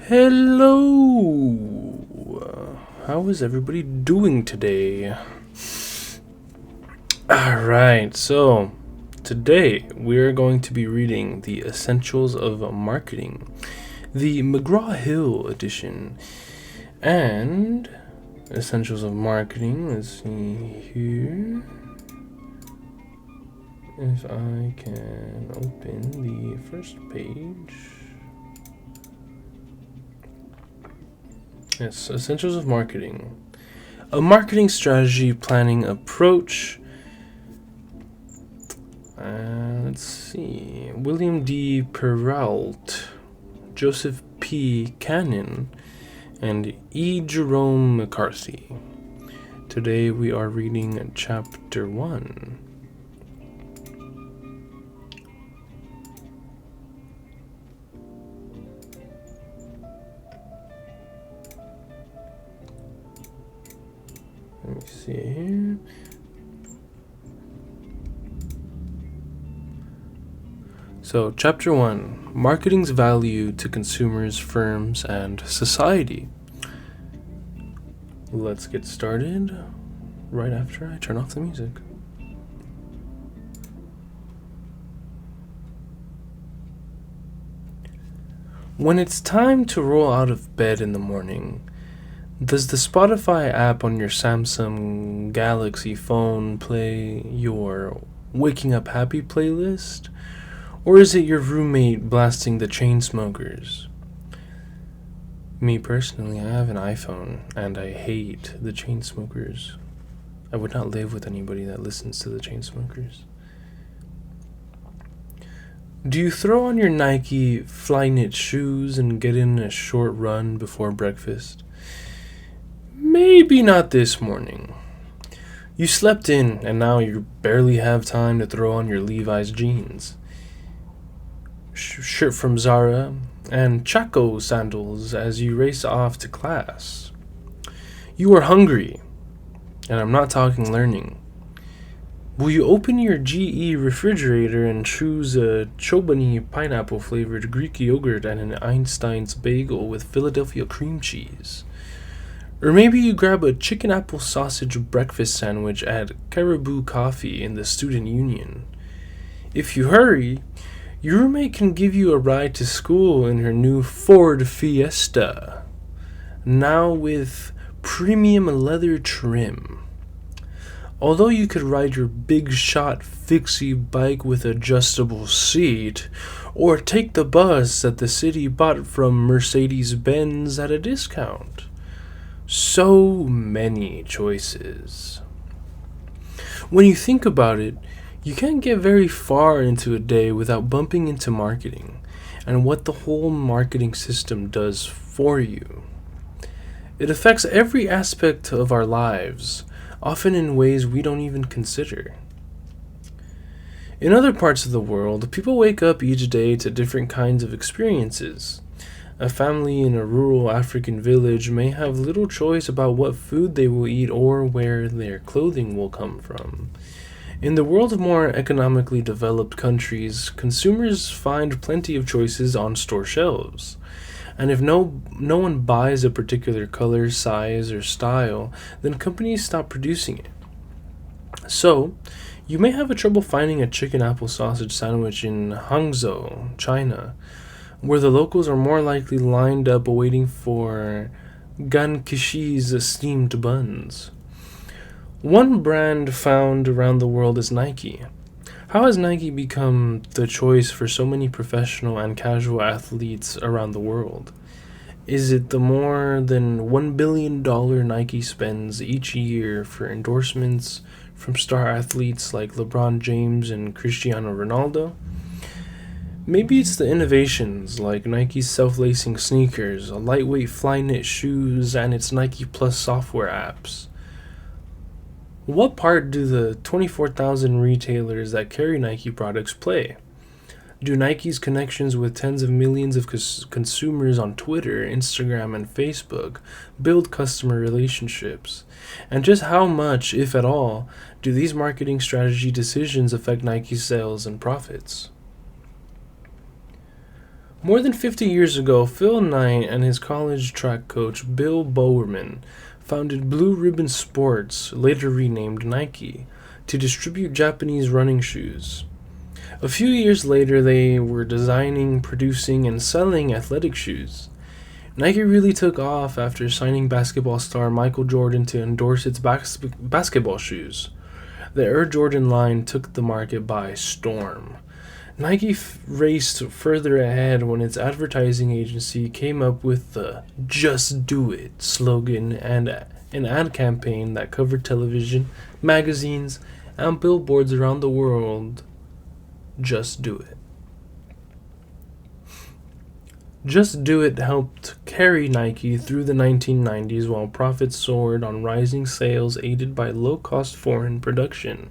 Hello! How is everybody doing today? Alright, so today we're going to be reading The Essentials of Marketing, the McGraw-Hill edition. And Essentials of Marketing, let's see here. If I can open the first page. Yes, Essentials of Marketing. A marketing strategy planning approach. Let's see. William D. Perrault, Joseph P. Cannon, and E. Jerome McCarthy. Today we are reading Chapter 1. Let me see here. So, Chapter 1, Marketing's Value to Consumers, Firms, and Society. Let's get started right after I turn off the music. When it's time to roll out of bed in the morning, does the Spotify app on your Samsung Galaxy phone play your Waking Up Happy playlist? Or is it your roommate blasting the Chainsmokers? Me personally, I have an iPhone, and I hate the Chainsmokers. I would not live with anybody that listens to the Chainsmokers. Do you throw on your Nike Flyknit shoes and get in a short run before breakfast? Maybe not this morning. You slept in, and now you barely have time to throw on your Levi's jeans, shirt from Zara, and Chaco sandals as you race off to class. You are hungry, and I'm not talking learning. Will you open your GE refrigerator and choose a Chobani pineapple-flavored Greek yogurt and an Einstein's bagel with Philadelphia cream cheese? Or maybe you grab a chicken apple sausage breakfast sandwich at Caribou Coffee in the Student Union. If you hurry, your roommate can give you a ride to school in her new Ford Fiesta, now with premium leather trim. Although you could ride your big shot fixie bike with adjustable seat, or take the bus that the city bought from Mercedes-Benz at a discount. So many choices. When you think about it, you can't get very far into a day without bumping into marketing and what the whole marketing system does for you. It affects every aspect of our lives, often in ways we don't even consider. In other parts of the world, people wake up each day to different kinds of experiences. A family in a rural African village may have little choice about what food they will eat or where their clothing will come from. In the world of more economically developed countries, consumers find plenty of choices on store shelves. And if no one buys a particular color, size, or style, then companies stop producing it. So, you may have trouble finding a chicken apple sausage sandwich in Hangzhou, China, where the locals are more likely lined up waiting for Gan Kishi's steamed buns. One brand found around the world is Nike. How has Nike become the choice for so many professional and casual athletes around the world? Is it the more than $1 billion Nike spends each year for endorsements from star athletes like LeBron James and Cristiano Ronaldo? Maybe it's the innovations like Nike's self-lacing sneakers, lightweight Flyknit shoes, and its Nike Plus software apps. What part do the 24,000 retailers that carry Nike products play? Do Nike's connections with tens of millions of consumers on Twitter, Instagram, and Facebook build customer relationships? And just how much, if at all, do these marketing strategy decisions affect Nike's sales and profits? More than 50 years ago, Phil Knight and his college track coach Bill Bowerman founded Blue Ribbon Sports, later renamed Nike, to distribute Japanese running shoes. A few years later, they were designing, producing, and selling athletic shoes. Nike really took off after signing basketball star Michael Jordan to endorse its basketball shoes. The Air Jordan line took the market by storm. Nike raced further ahead when its advertising agency came up with the "Just Do It" slogan and an ad campaign that covered television, magazines, and billboards around the world. Just Do It. Just Do It helped carry Nike through the 1990s while profits soared on rising sales aided by low-cost foreign production.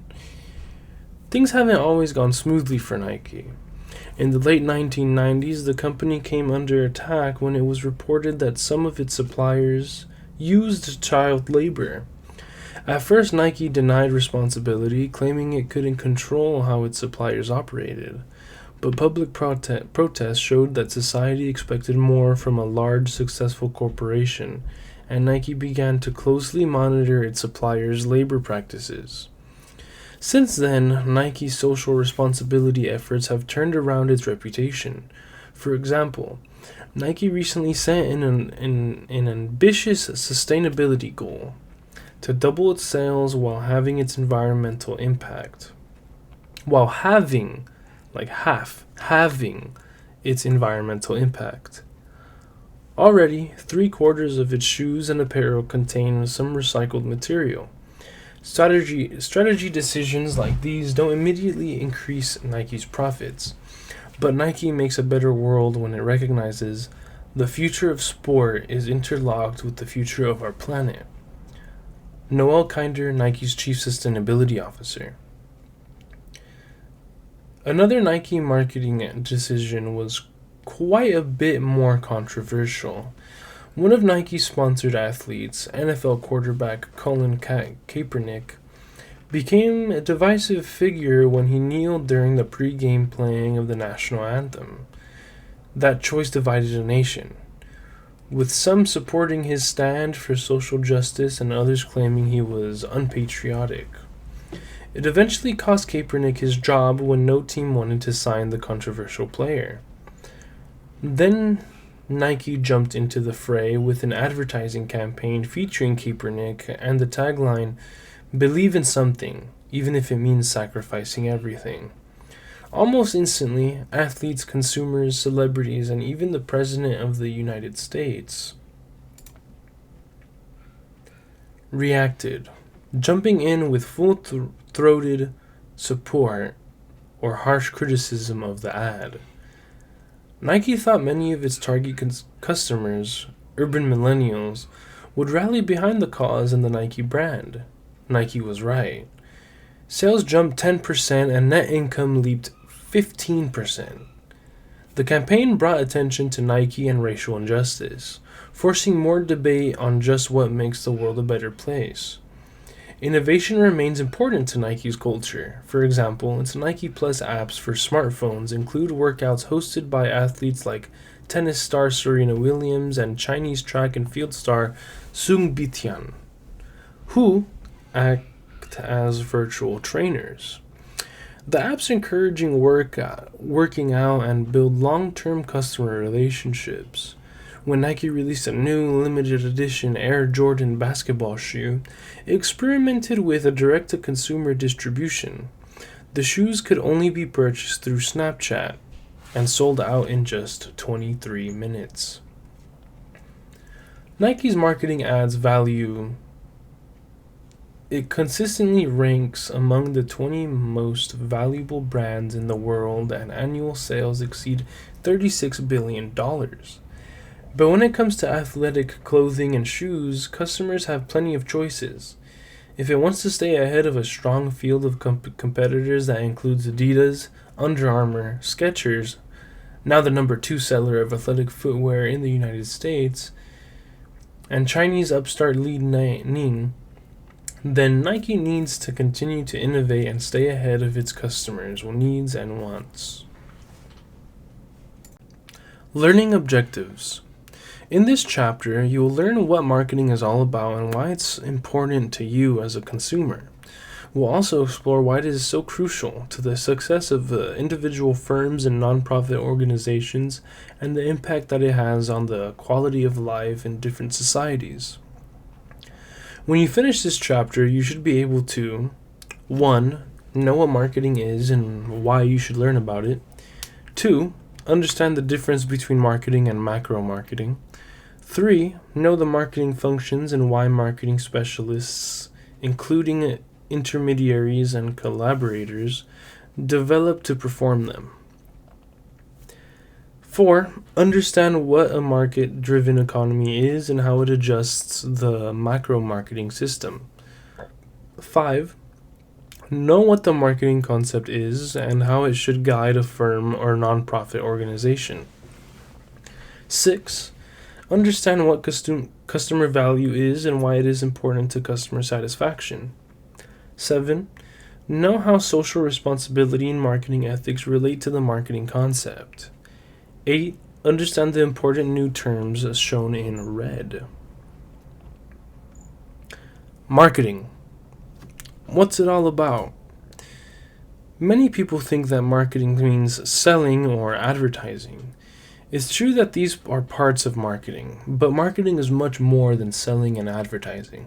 Things haven't always gone smoothly for Nike. In the late 1990s, the company came under attack when it was reported that some of its suppliers used child labor. At first, Nike denied responsibility, claiming it couldn't control how its suppliers operated. But public protests showed that society expected more from a large, successful corporation, and Nike began to closely monitor its suppliers' labor practices. Since then, Nike's social responsibility efforts have turned around its reputation. For example, Nike recently set an ambitious sustainability goal to double its sales while having its environmental impact. While having its environmental impact. Already, 3/4 of its shoes and apparel contain some recycled material. Strategy decisions like these don't immediately increase Nike's profits, but Nike makes a better world when it recognizes the future of sport is interlocked with the future of our planet. Noel Kinder, Nike's Chief Sustainability Officer. Another Nike marketing decision was quite a bit more controversial. One of Nike's sponsored athletes, NFL quarterback Colin Kaepernick, became a divisive figure when he kneeled during the pre-game playing of the national anthem. That choice divided a nation, with some supporting his stand for social justice and others claiming he was unpatriotic. It eventually cost Kaepernick his job when no team wanted to sign the controversial player. Then Nike jumped into the fray with an advertising campaign featuring Kaepernick and the tagline, "Believe in something, even if it means sacrificing everything." Almost instantly, athletes, consumers, celebrities, and even the President of the United States reacted, jumping in with full-throated support or harsh criticism of the ad. Nike thought many of its target customers, urban millennials, would rally behind the cause and the Nike brand. Nike was right. Sales jumped 10% and net income leaped 15%. The campaign brought attention to Nike and racial injustice, forcing more debate on just what makes the world a better place. Innovation remains important to Nike's culture. For example, its Nike Plus apps for smartphones include workouts hosted by athletes like tennis star Serena Williams and Chinese track and field star Sung Bitian, who act as virtual trainers. The apps encouraging working out and build long-term customer relationships. When Nike released a new limited edition Air Jordan basketball shoe, it experimented with a direct-to-consumer distribution. The shoes could only be purchased through Snapchat and sold out in just 23 minutes. Nike's marketing ads value. It consistently ranks among the 20 most valuable brands in the world, and annual sales exceed $36 billion. But when it comes to athletic clothing and shoes, customers have plenty of choices. If it wants to stay ahead of a strong field of competitors that includes Adidas, Under Armour, Skechers, now the number 2 seller of athletic footwear in the United States, and Chinese upstart Li Ning, then Nike needs to continue to innovate and stay ahead of its customers' needs and wants. Learning objectives. In this chapter, you will learn what marketing is all about and why it's important to you as a consumer. We'll also explore why it is so crucial to the success of individual firms and nonprofit organizations and the impact that it has on the quality of life in different societies. When you finish this chapter, you should be able to 1. Know what marketing is and why you should learn about it. 2. Understand the difference between marketing and macro marketing. 3. Know the marketing functions and why marketing specialists, including intermediaries and collaborators, develop to perform them. 4. Understand what a market-driven economy is and how it adjusts the macro marketing system. 5. Know what the marketing concept is and how it should guide a firm or nonprofit organization. 6. Understand what customer value is and why it is important to customer satisfaction. 7. Know how social responsibility and marketing ethics relate to the marketing concept. 8. Understand the important new terms as shown in red. Marketing. What's it all about? Many people think that marketing means selling or advertising. It's true that these are parts of marketing, but marketing is much more than selling and advertising.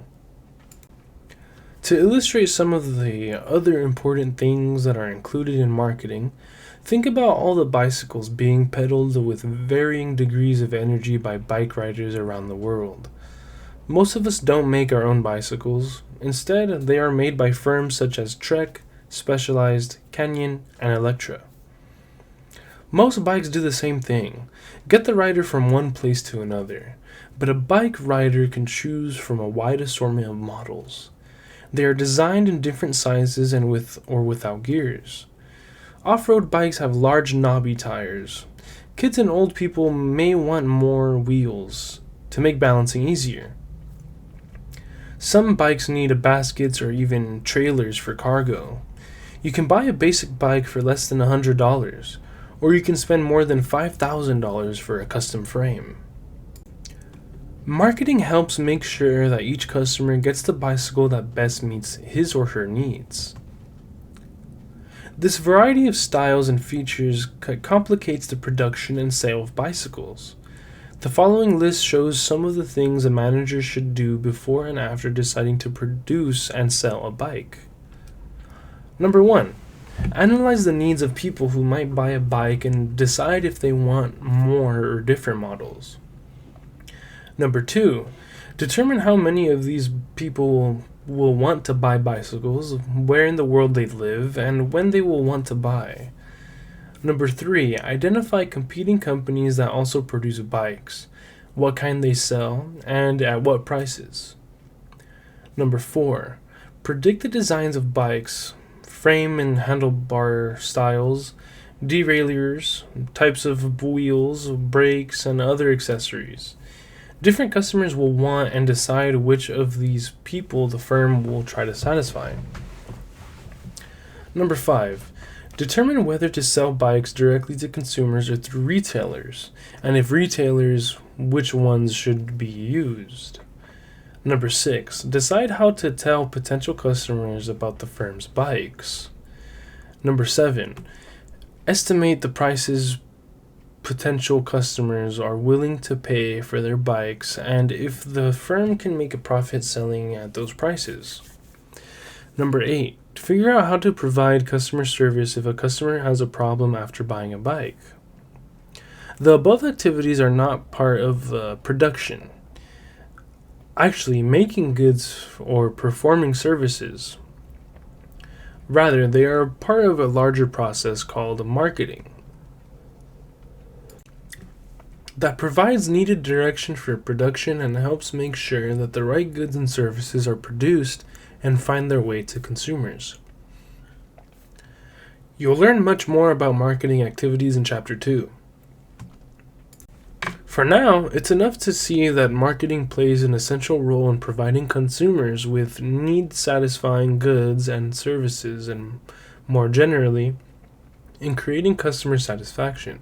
To illustrate some of the other important things that are included in marketing, think about all the bicycles being pedaled with varying degrees of energy by bike riders around the world. Most of us don't make our own bicycles. Instead, they are made by firms such as Trek, Specialized, Canyon, and Electra. Most bikes do the same thing, get the rider from one place to another, but a bike rider can choose from a wide assortment of models. They are designed in different sizes and with or without gears. Off-road bikes have large knobby tires. Kids and old people may want more wheels to make balancing easier. Some bikes need baskets or even trailers for cargo. You can buy a basic bike for less than $100, or you can spend more than $5,000 for a custom frame. Marketing helps make sure that each customer gets the bicycle that best meets his or her needs. This variety of styles and features complicates the production and sale of bicycles. The following list shows some of the things a manager should do before and after deciding to produce and sell a bike. Number 1. Analyze the needs of people who might buy a bike and decide if they want more or different models. Number 2, determine how many of these people will want to buy bicycles, where in the world they live, and when they will want to buy. Number 3, identify competing companies that also produce bikes, what kind they sell, and at what prices. Number 4, predict the designs of bikes, frame and handlebar styles, derailleurs, types of wheels, brakes, and other accessories. Different customers will want and decide which of these people the firm will try to satisfy. Number 5. Determine whether to sell bikes directly to consumers or through retailers, and if retailers, which ones should be used. Number 6. Decide how to tell potential customers about the firm's bikes. Number 7. Estimate the prices potential customers are willing to pay for their bikes and if the firm can make a profit selling at those prices. Number 8. Figure out how to provide customer service if a customer has a problem after buying a bike. The above activities are not part of production. Actually, making goods or performing services. Rather, they are part of a larger process called marketing that provides needed direction for production and helps make sure that the right goods and services are produced and find their way to consumers. You'll learn much more about marketing activities in Chapter 2. For now, it's enough to see that marketing plays an essential role in providing consumers with need-satisfying goods and services and, more generally, in creating customer satisfaction.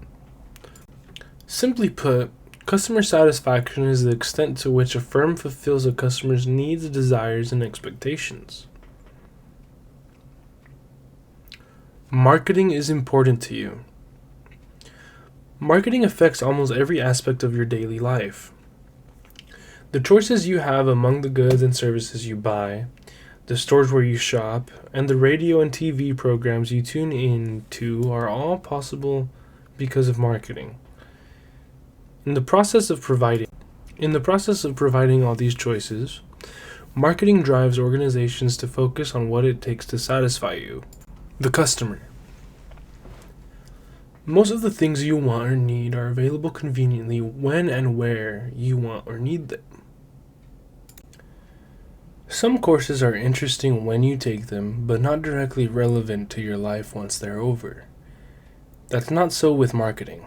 Simply put, customer satisfaction is the extent to which a firm fulfills a customer's needs, desires, and expectations. Marketing is important to you. Marketing affects almost every aspect of your daily life. The choices you have among the goods and services you buy, the stores where you shop, and the radio and TV programs you tune in to are all possible because of marketing. In the process of providing all these choices, marketing drives organizations to focus on what it takes to satisfy you, the customer. Most of the things you want or need are available conveniently when and where you want or need them. Some courses are interesting when you take them, but not directly relevant to your life once they're over. That's not so with marketing.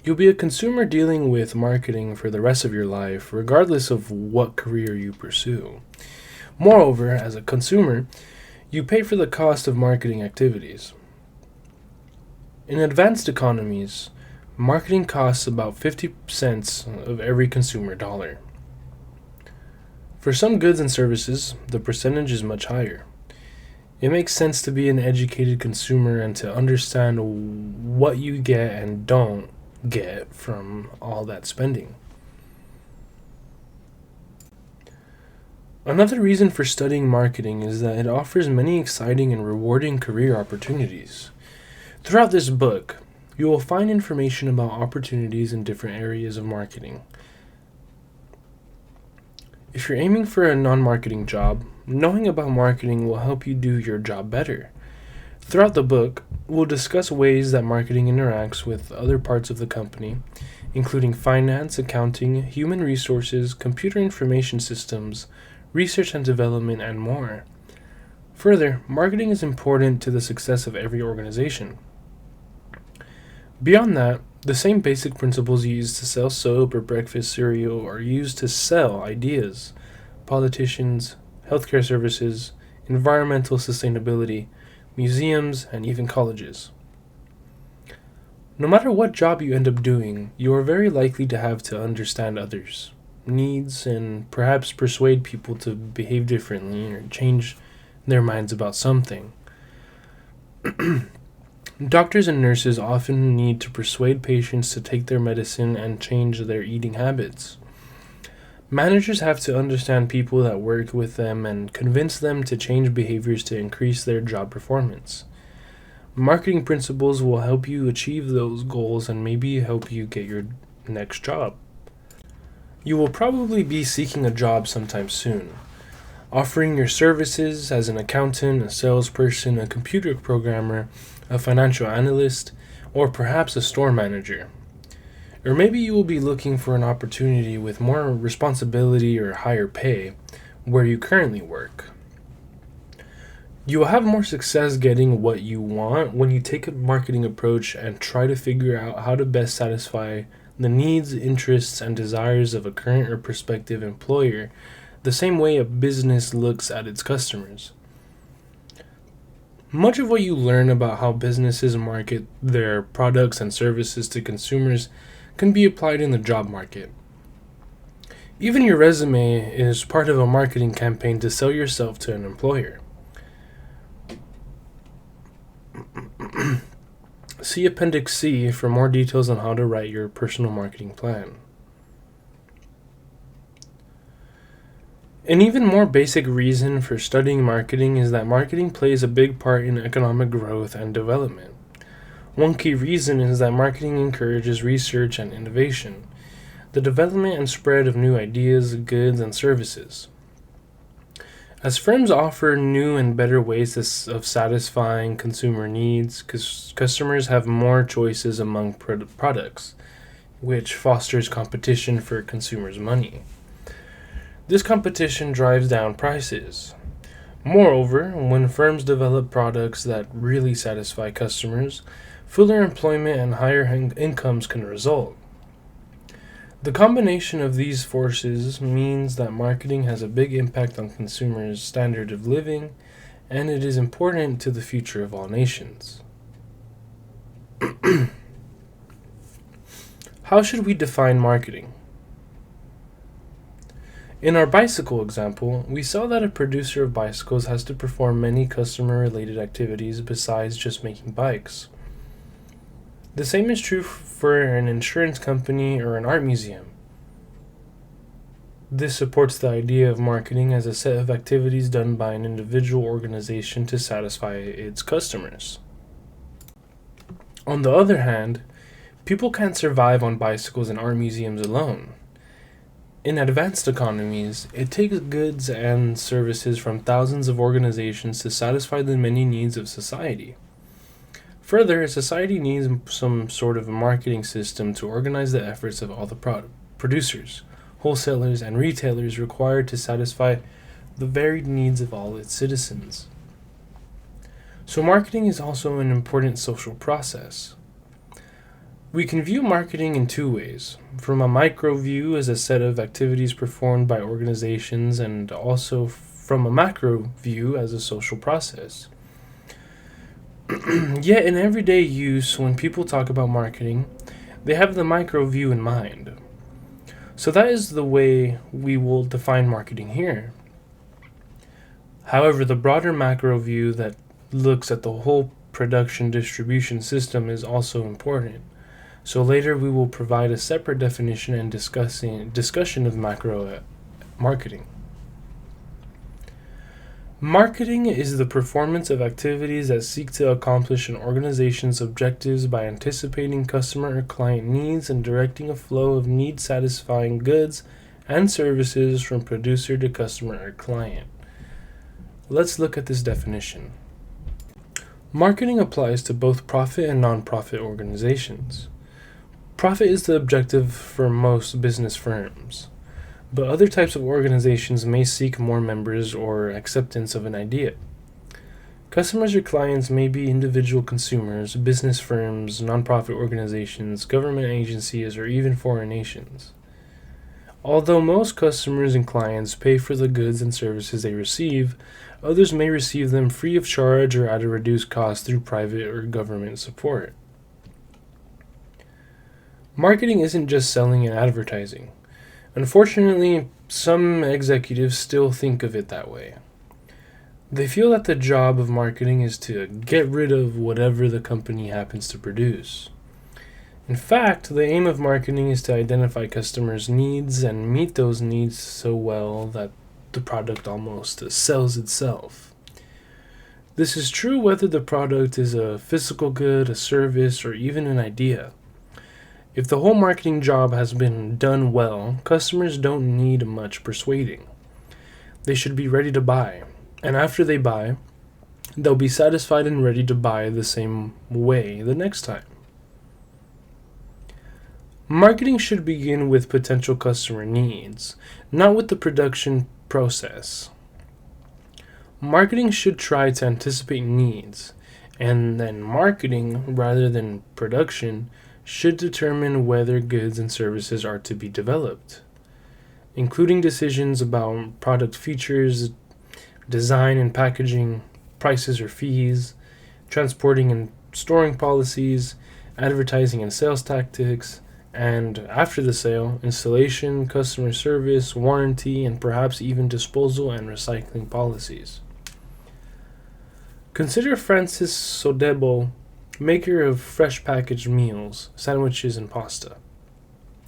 You'll be a consumer dealing with marketing for the rest of your life, regardless of what career you pursue. Moreover, as a consumer, you pay for the cost of marketing activities. In advanced economies, marketing costs about 50 cents of every consumer dollar. For some goods and services, the percentage is much higher. It makes sense to be an educated consumer and to understand what you get and don't get from all that spending. Another reason for studying marketing is that it offers many exciting and rewarding career opportunities. Throughout this book, you will find information about opportunities in different areas of marketing. If you're aiming for a non-marketing job, knowing about marketing will help you do your job better. Throughout the book, we'll discuss ways that marketing interacts with other parts of the company, including finance, accounting, human resources, computer information systems, research and development, and more. Further, marketing is important to the success of every organization. Beyond that, the same basic principles used to sell soap or breakfast cereal are used to sell ideas, politicians, healthcare services, environmental sustainability, museums, and even colleges. No matter what job you end up doing, you are very likely to have to understand others' needs and perhaps persuade people to behave differently or change their minds about something. Doctors and nurses often need to persuade patients to take their medicine and change their eating habits. Managers have to understand people that work with them and convince them to change behaviors to increase their job performance. Marketing principles will help you achieve those goals and maybe help you get your next job. You will probably be seeking a job sometime soon, offering your services as an accountant, a salesperson, a computer programmer, a financial analyst, or perhaps a store manager. Or maybe you will be looking for an opportunity with more responsibility or higher pay where you currently work. You will have more success getting what you want when you take a marketing approach and try to figure out how to best satisfy the needs, interests, and desires of a current or prospective employer, the same way a business looks at its customers. Much of what you learn about how businesses market their products and services to consumers can be applied in the job market. Even your resume is part of a marketing campaign to sell yourself to an employer. See Appendix C for more details on how to write your personal marketing plan. An even more basic reason for studying marketing is that marketing plays a big part in economic growth and development. One key reason is that marketing encourages research and innovation, the development and spread of new ideas, goods, and services. As firms offer new and better ways of satisfying consumer needs, customers have more choices among products, which fosters competition for consumers' money. This competition drives down prices. Moreover, when firms develop products that really satisfy customers, fuller employment and higher incomes can result. The combination of these forces means that marketing has a big impact on consumers' standard of living, and it is important to the future of all nations. How should we define marketing? In our bicycle example, we saw that a producer of bicycles has to perform many customer-related activities besides just making bikes. The same is true for an insurance company or an art museum. This supports the idea of marketing as a set of activities done by an individual organization to satisfy its customers. On the other hand, people can't survive on bicycles and art museums alone. In advanced economies, it takes goods and services from thousands of organizations to satisfy the many needs of society. Further, society needs some sort of a marketing system to organize the efforts of all the producers, wholesalers, and retailers required to satisfy the varied needs of all its citizens. So marketing is also an important social process. We can view marketing in two ways, from a micro view as a set of activities performed by organizations, and also from a macro view as a social process. Yet in everyday use, when people talk about marketing, they have the micro view in mind. So that is the way we will define marketing here. However, the broader macro view that looks at the whole production distribution system is also important. So later we will provide a separate definition and discussion of macro marketing. Marketing is the performance of activities that seek to accomplish an organization's objectives by anticipating customer or client needs and directing a flow of need-satisfying goods and services from producer to customer or client. Let's look at this definition. Marketing applies to both profit and non-profit organizations. Profit is the objective for most business firms, but other types of organizations may seek more members or acceptance of an idea. Customers or clients may be individual consumers, business firms, nonprofit organizations, government agencies, or even foreign nations. Although most customers and clients pay for the goods and services they receive, others may receive them free of charge or at a reduced cost through private or government support. Marketing isn't just selling and advertising. Unfortunately, some executives still think of it that way. They feel that the job of marketing is to get rid of whatever the company happens to produce. In fact, the aim of marketing is to identify customers' needs and meet those needs so well that the product almost sells itself. This is true whether the product is a physical good, a service, or even an idea. If the whole marketing job has been done well, customers don't need much persuading. They should be ready to buy, and after they buy, they'll be satisfied and ready to buy the same way the next time. Marketing should begin with potential customer needs, not with the production process. Marketing should try to anticipate needs, and then marketing, rather than production, should determine whether goods and services are to be developed, including decisions about product features, design and packaging, prices or fees, transporting and storing policies, advertising and sales tactics, and after the sale, installation, customer service, warranty, and perhaps even disposal and recycling policies. Consider Francis Sodebo, maker of fresh packaged meals, sandwiches, and pasta,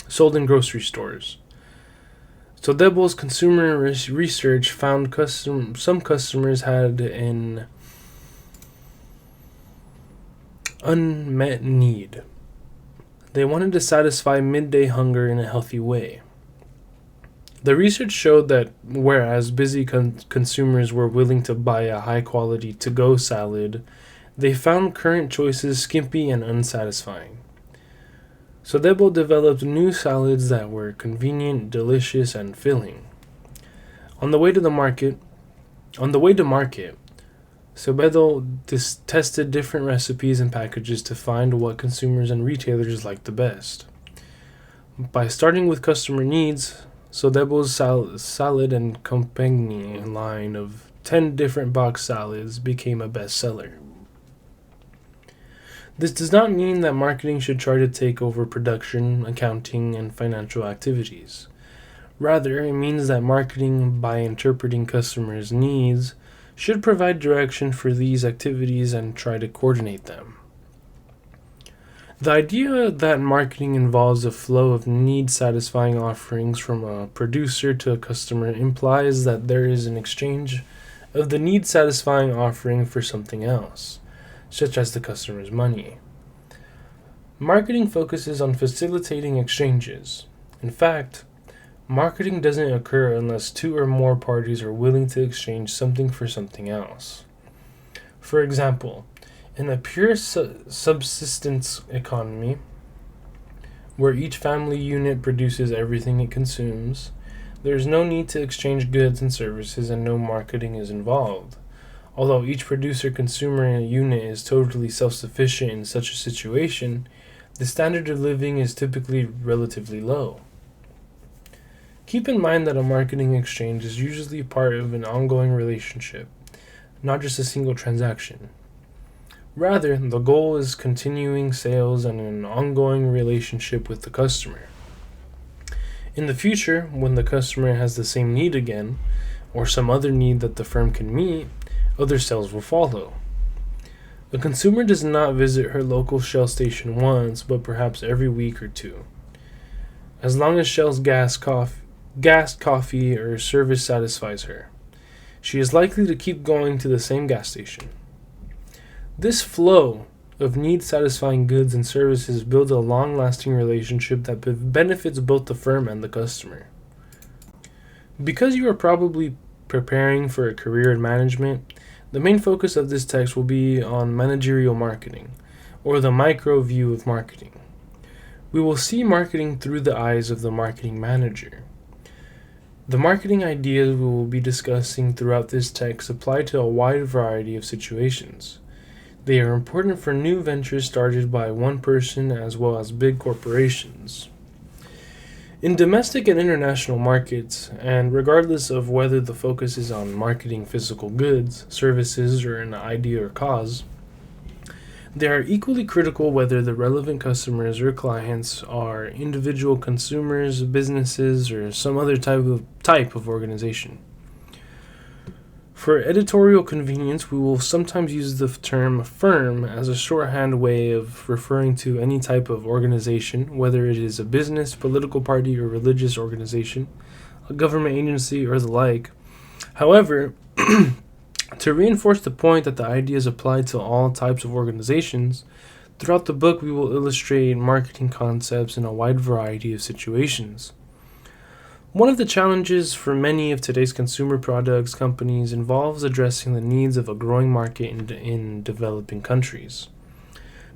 sold in grocery stores. Sodebo's consumer research found some customers had an unmet need. They wanted to satisfy midday hunger in a healthy way. The research showed that whereas busy consumers were willing to buy a high-quality to-go salad, they found current choices skimpy and unsatisfying. Sodebo developed new salads that were convenient, delicious, and filling. On the way to market, Sodebo tested different recipes and packages to find what consumers and retailers liked the best. By starting with customer needs, Sodebo's salad and compagnie line of 10 different box salads became a bestseller. This does not mean that marketing should try to take over production, accounting, and financial activities. Rather, it means that marketing, by interpreting customers' needs, should provide direction for these activities and try to coordinate them. The idea that marketing involves a flow of need-satisfying offerings from a producer to a customer implies that there is an exchange of the need-satisfying offering for something else, such as the customer's money. Marketing focuses on facilitating exchanges. In fact, marketing doesn't occur unless two or more parties are willing to exchange something for something else. For example, in a pure subsistence economy, where each family unit produces everything it consumes, there is no need to exchange goods and services and no marketing is involved. Although each producer-consumer unit is totally self-sufficient in such a situation, the standard of living is typically relatively low. Keep in mind that a marketing exchange is usually part of an ongoing relationship, not just a single transaction. Rather, the goal is continuing sales and an ongoing relationship with the customer. In the future, when the customer has the same need again, or some other need that the firm can meet, other sales will follow. A consumer does not visit her local Shell station once, but perhaps every week or two. As long as Shell's gas, coffee, or service satisfies her, she is likely to keep going to the same gas station. This flow of need-satisfying goods and services builds a long-lasting relationship that benefits both the firm and the customer. Because you are probably preparing for a career in management, the main focus of this text will be on managerial marketing, or the micro view of marketing. We will see marketing through the eyes of the marketing manager. The marketing ideas we will be discussing throughout this text apply to a wide variety of situations. They are important for new ventures started by one person as well as big corporations. In domestic and international markets, and regardless of whether the focus is on marketing physical goods, services, or an idea or cause, they are equally critical whether the relevant customers or clients are individual consumers, businesses, or some other type of organization. For editorial convenience, we will sometimes use the term firm as a shorthand way of referring to any type of organization, whether it is a business, political party, or religious organization, a government agency, or the like. However, to reinforce the point that the ideas apply to all types of organizations, throughout the book we will illustrate marketing concepts in a wide variety of situations. One of the challenges for many of today's consumer products companies involves addressing the needs of a growing market in developing countries.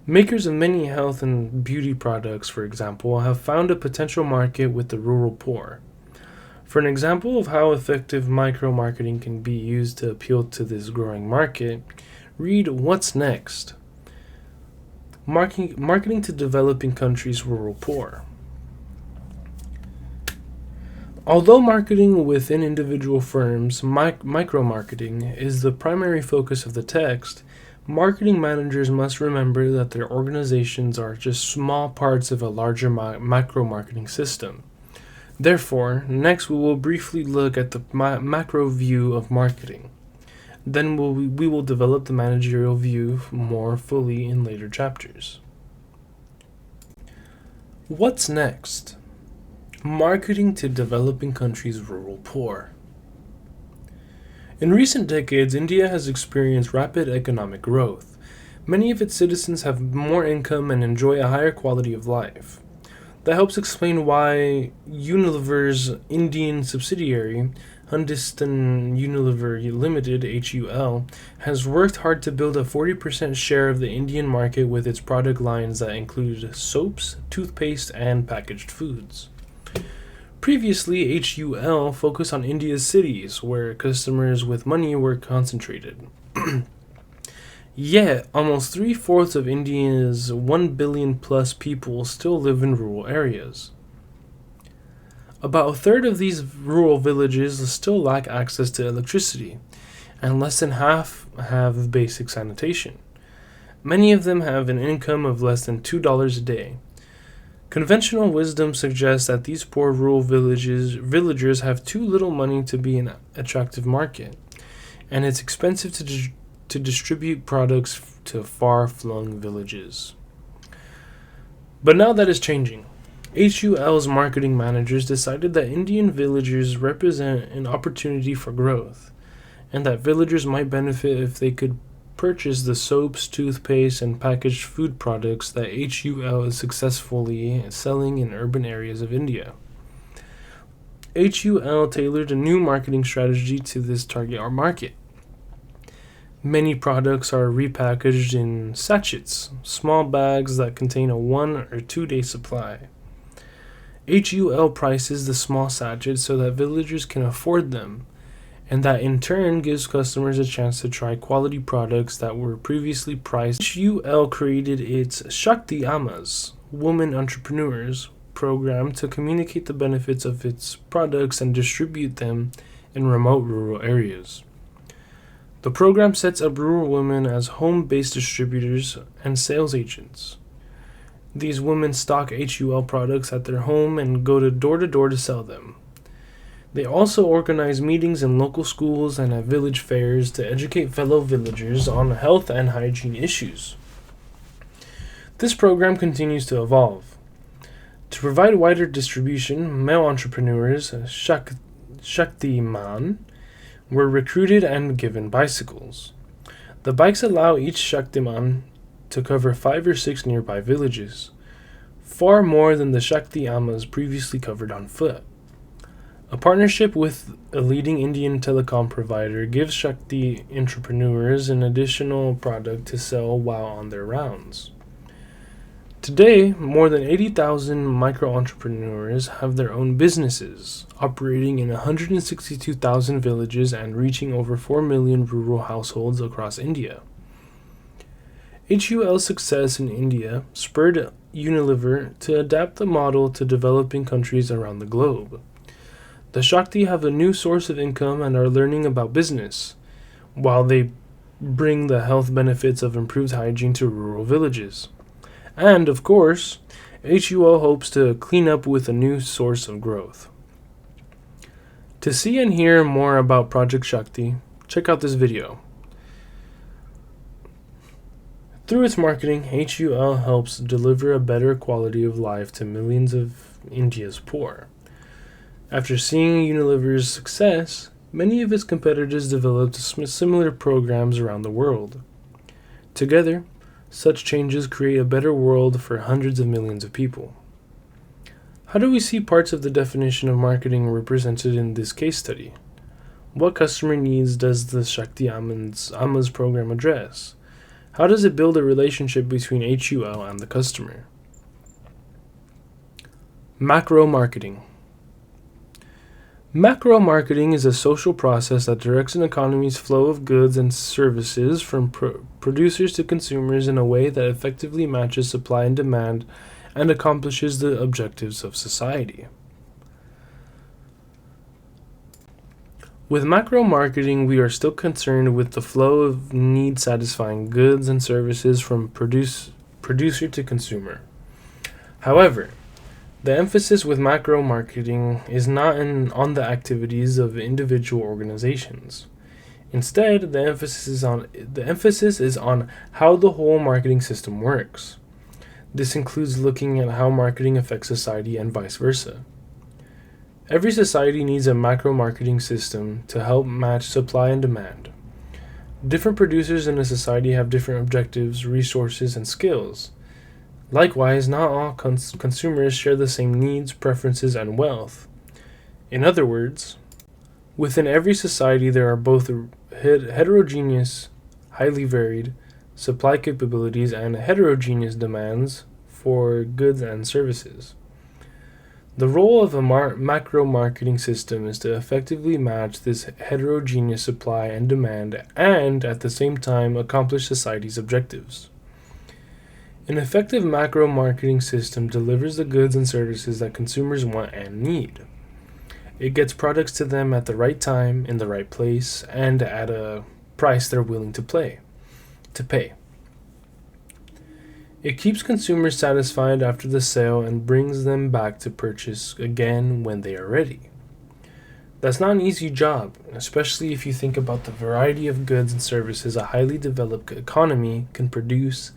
Makers of many health and beauty products, for example, have found a potential market with the rural poor. For an example of how effective micro-marketing can be used to appeal to this growing market, read What's Next? Marketing to Developing Countries' Rural Poor. Although marketing within individual firms, micro-marketing, is the primary focus of the text, marketing managers must remember that their organizations are just small parts of a larger micro-marketing system. Therefore, next we will briefly look at the macro view of marketing. Then we will develop the managerial view more fully in later chapters. What's next? Marketing to developing countries' rural poor. In recent decades, India has experienced rapid economic growth. Many of its citizens have more income and enjoy a higher quality of life. That helps explain why Unilever's Indian subsidiary, Hindustan Unilever Limited (HUL), has worked hard to build a 40% share of the Indian market with its product lines that include soaps, toothpaste, and packaged foods. Previously, HUL focused on India's cities, where customers with money were concentrated. Yet, almost 3/4 of India's 1 billion plus people still live in rural areas. About a third of these rural villages still lack access to electricity, and less than half have basic sanitation. Many of them have an income of less than $2 a day. Conventional wisdom suggests that these poor rural villagers have too little money to be an attractive market, and it's expensive to distribute products to far-flung villages. But now that is changing. HUL's marketing managers decided that Indian villagers represent an opportunity for growth, and that villagers might benefit if they could purchase the soaps, toothpaste, and packaged food products that HUL is successfully selling in urban areas of India. HUL tailored a new marketing strategy to this target market. Many products are repackaged in sachets, small bags that contain a 1 or 2 day supply. HUL prices the small sachets so that villagers can afford them, and that in turn gives customers a chance to try quality products that were previously priced. HUL created its Shakti Ammas, Women Entrepreneurs, program to communicate the benefits of its products and distribute them in remote rural areas. The program sets up rural women as home-based distributors and sales agents. These women stock HUL products at their home and go door to sell them. They also organize meetings in local schools and at village fairs to educate fellow villagers on health and hygiene issues. This program continues to evolve. To provide wider distribution, male entrepreneurs, Shaktiman, were recruited and given bicycles. The bikes allow each Shaktiman to cover 5 or 6 nearby villages, far more than the Shakti Ammas previously covered on foot. A partnership with a leading Indian telecom provider gives Shakti entrepreneurs an additional product to sell while on their rounds. Today, more than 80,000 micro-entrepreneurs have their own businesses, operating in 162,000 villages and reaching over 4 million rural households across India. HUL's success in India spurred Unilever to adapt the model to developing countries around the globe. The Shakti have a new source of income and are learning about business, while they bring the health benefits of improved hygiene to rural villages. And, of course, HUL hopes to clean up with a new source of growth. To see and hear more about Project Shakti, check out this video. Through its marketing, HUL helps deliver a better quality of life to millions of India's poor. After seeing Unilever's success, many of its competitors developed similar programs around the world. Together, such changes create a better world for hundreds of millions of people. How do we see parts of the definition of marketing represented in this case study? What customer needs does the Shakti Ammas program address? How does it build a relationship between HUL and the customer? Macro marketing. Macro marketing is a social process that directs an economy's flow of goods and services from producers to consumers in a way that effectively matches supply and demand and accomplishes the objectives of society. With macro marketing, we are still concerned with the flow of need-satisfying goods and services from producer to consumer. However, the emphasis with macro marketing is not on the activities of individual organizations. Instead, the emphasis is on how the whole marketing system works. This includes looking at how marketing affects society and vice versa. Every society needs a macro marketing system to help match supply and demand. Different producers in a society have different objectives, resources, and skills. Likewise, not all consumers share the same needs, preferences, and wealth. In other words, within every society there are both heterogeneous, highly varied supply capabilities and heterogeneous demands for goods and services. The role of a macro marketing system is to effectively match this heterogeneous supply and demand and, at the same time, accomplish society's objectives. An effective macro marketing system delivers the goods and services that consumers want and need. It gets products to them at the right time, in the right place, and at a price they're willing to pay. It keeps consumers satisfied after the sale and brings them back to purchase again when they are ready. That's not an easy job, especially if you think about the variety of goods and services a highly developed economy can produce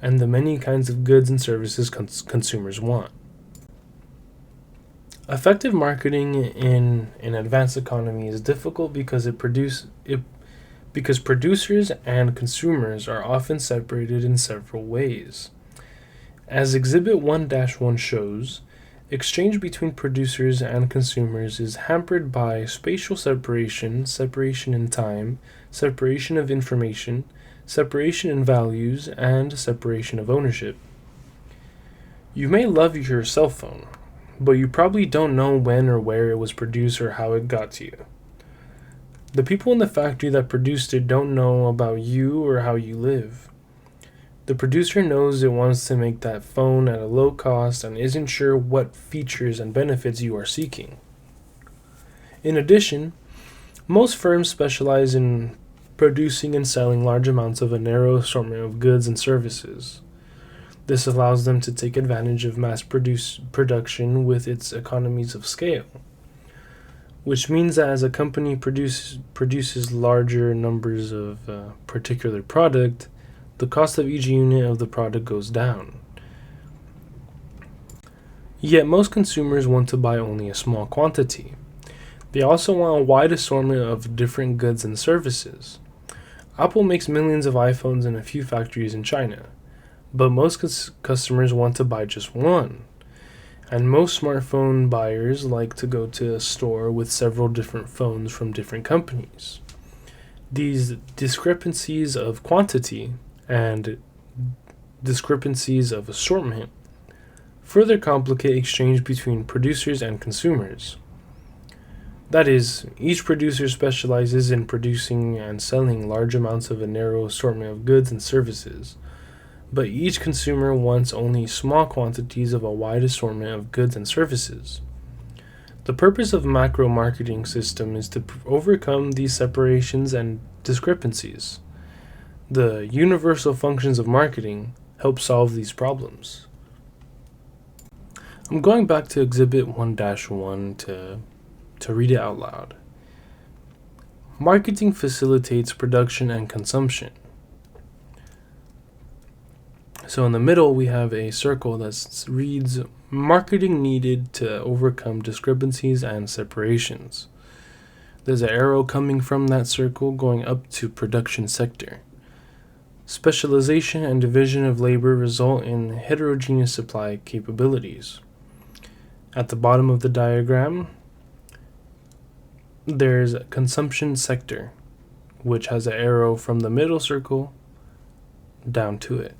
and the many kinds of goods and services consumers want. Effective marketing in an advanced economy is difficult because because producers and consumers are often separated in several ways. As Exhibit 1-1 shows, exchange between producers and consumers is hampered by spatial separation, separation in time, separation of information, separation in values, and separation of ownership. You may love your cell phone, but you probably don't know when or where it was produced or how it got to you. The people in the factory that produced it don't know about you or how you live. The producer knows it wants to make that phone at a low cost and isn't sure what features and benefits you are seeking. In addition, most firms specialize in producing and selling large amounts of a narrow assortment of goods and services. This allows them to take advantage of mass production with its economies of scale, which means that as a company produces larger numbers of a particular product, the cost of each unit of the product goes down. Yet most consumers want to buy only a small quantity. They also want a wide assortment of different goods and services. Apple makes millions of iPhones in a few factories in China, but most customers want to buy just one. And most smartphone buyers like to go to a store with several different phones from different companies. These discrepancies of quantity and discrepancies of assortment further complicate exchange between producers and consumers. That is, each producer specializes in producing and selling large amounts of a narrow assortment of goods and services, but each consumer wants only small quantities of a wide assortment of goods and services. The purpose of macro marketing system is to overcome these separations and discrepancies. The universal functions of marketing help solve these problems. I'm going back to Exhibit 1-1 to read it out loud. Marketing facilitates production and consumption. So in the middle, we have a circle that reads, marketing needed to overcome discrepancies and separations. There's an arrow coming from that circle going up to production sector. Specialization and division of labor result in heterogeneous supply capabilities. At the bottom of the diagram, there's consumption sector, which has an arrow from the middle circle down to it.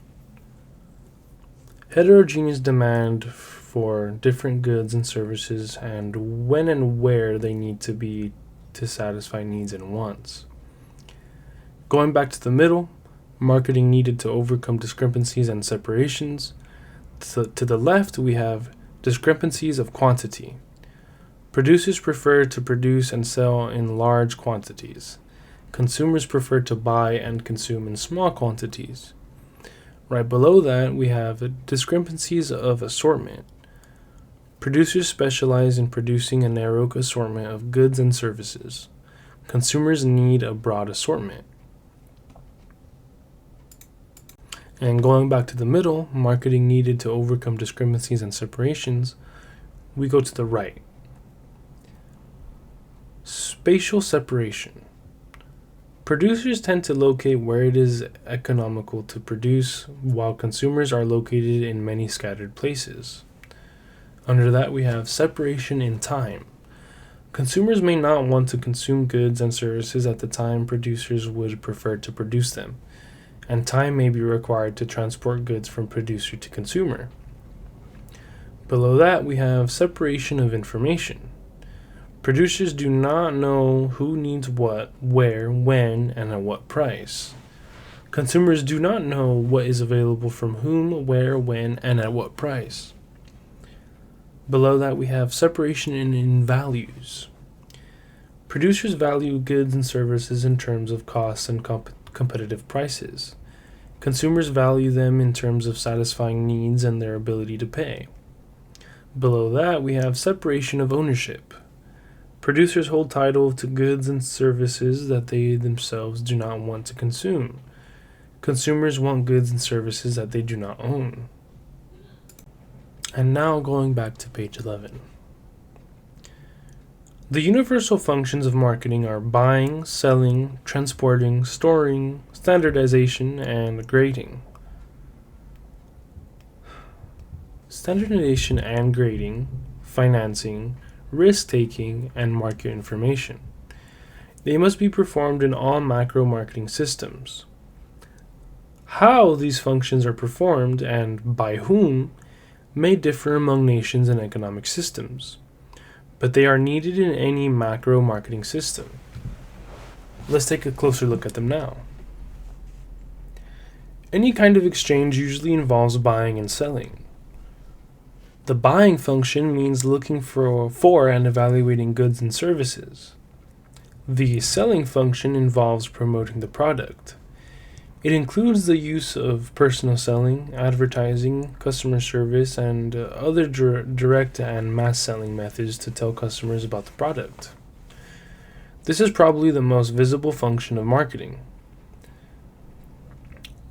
Heterogeneous demand for different goods and services and when and where they need to be to satisfy needs and wants. Going back to the middle, marketing needed to overcome discrepancies and separations. To the left, we have discrepancies of quantity. Producers prefer to produce and sell in large quantities. Consumers prefer to buy and consume in small quantities. Right below that, we have discrepancies of assortment. Producers specialize in producing a narrow assortment of goods and services. Consumers need a broad assortment. And going back to the middle, marketing needed to overcome discrepancies and separations, we go to the right. Spatial separation. Producers tend to locate where it is economical to produce, while consumers are located in many scattered places. Under that, we have separation in time. Consumers may not want to consume goods and services at the time producers would prefer to produce them, and time may be required to transport goods from producer to consumer. Below that, we have separation of information. Producers do not know who needs what, where, when, and at what price. Consumers do not know what is available from whom, where, when, and at what price. Below that, we have separation in values. Producers value goods and services in terms of costs and competitive prices. Consumers value them in terms of satisfying needs and their ability to pay. Below that, we have separation of ownership. Producers hold title to goods and services that they themselves do not want to consume. Consumers want goods and services that they do not own. And now going back to page 11. The universal functions of marketing are buying, selling, transporting, storing, standardization, and grading. Standardization and grading, financing, risk-taking, and market information. They must be performed in all macro marketing systems. How these functions are performed and by whom may differ among nations and economic systems, but they are needed in any macro marketing system. Let's take a closer look at them now. Any kind of exchange usually involves buying and selling. The buying function means looking for and evaluating goods and services. The selling function involves promoting the product. It includes the use of personal selling, advertising, customer service, and other direct and mass selling methods to tell customers about the product. This is probably the most visible function of marketing.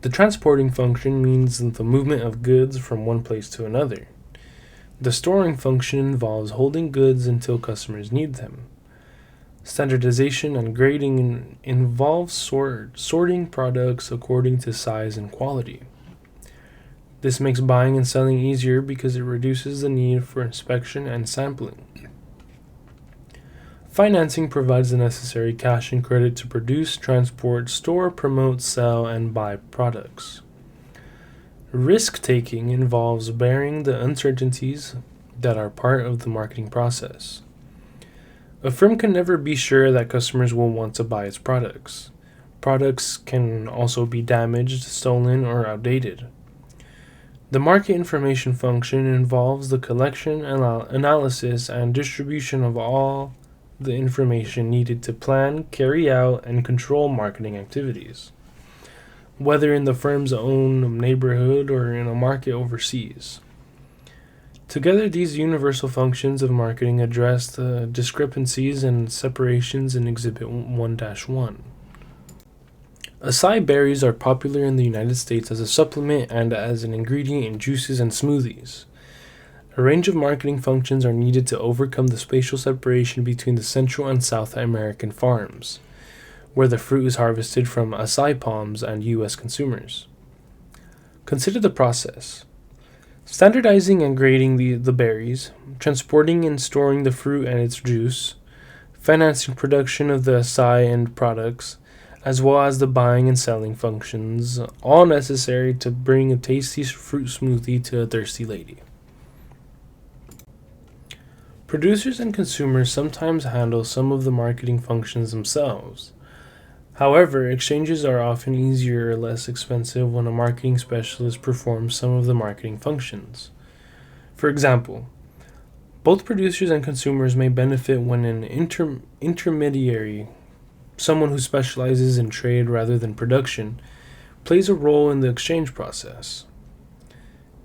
The transporting function means the movement of goods from one place to another. The storing function involves holding goods until customers need them. Standardization and grading involves sorting products according to size and quality. This makes buying and selling easier because it reduces the need for inspection and sampling. Financing provides the necessary cash and credit to produce, transport, store, promote, sell, and buy products. Risk-taking involves bearing the uncertainties that are part of the marketing process. A firm can never be sure that customers will want to buy its products. Products can also be damaged, stolen, or outdated. The market information function involves the collection, analysis, and distribution of all the information needed to plan, carry out, and control marketing activities, whether in the firm's own neighborhood or in a market overseas. Together, these universal functions of marketing address the discrepancies and separations in Exhibit 1-1. Acai berries are popular in the United States as a supplement and as an ingredient in juices and smoothies. A range of marketing functions are needed to overcome the spatial separation between the Central and South American farms, where the fruit is harvested from acai palms, and U.S. consumers. Consider the process. Standardizing and grading the berries, transporting and storing the fruit and its juice, financing production of the acai end products, as well as the buying and selling functions, all necessary to bring a tasty fruit smoothie to a thirsty lady. Producers and consumers sometimes handle some of the marketing functions themselves. However, exchanges are often easier or less expensive when a marketing specialist performs some of the marketing functions. For example, both producers and consumers may benefit when an intermediary, someone who specializes in trade rather than production, plays a role in the exchange process.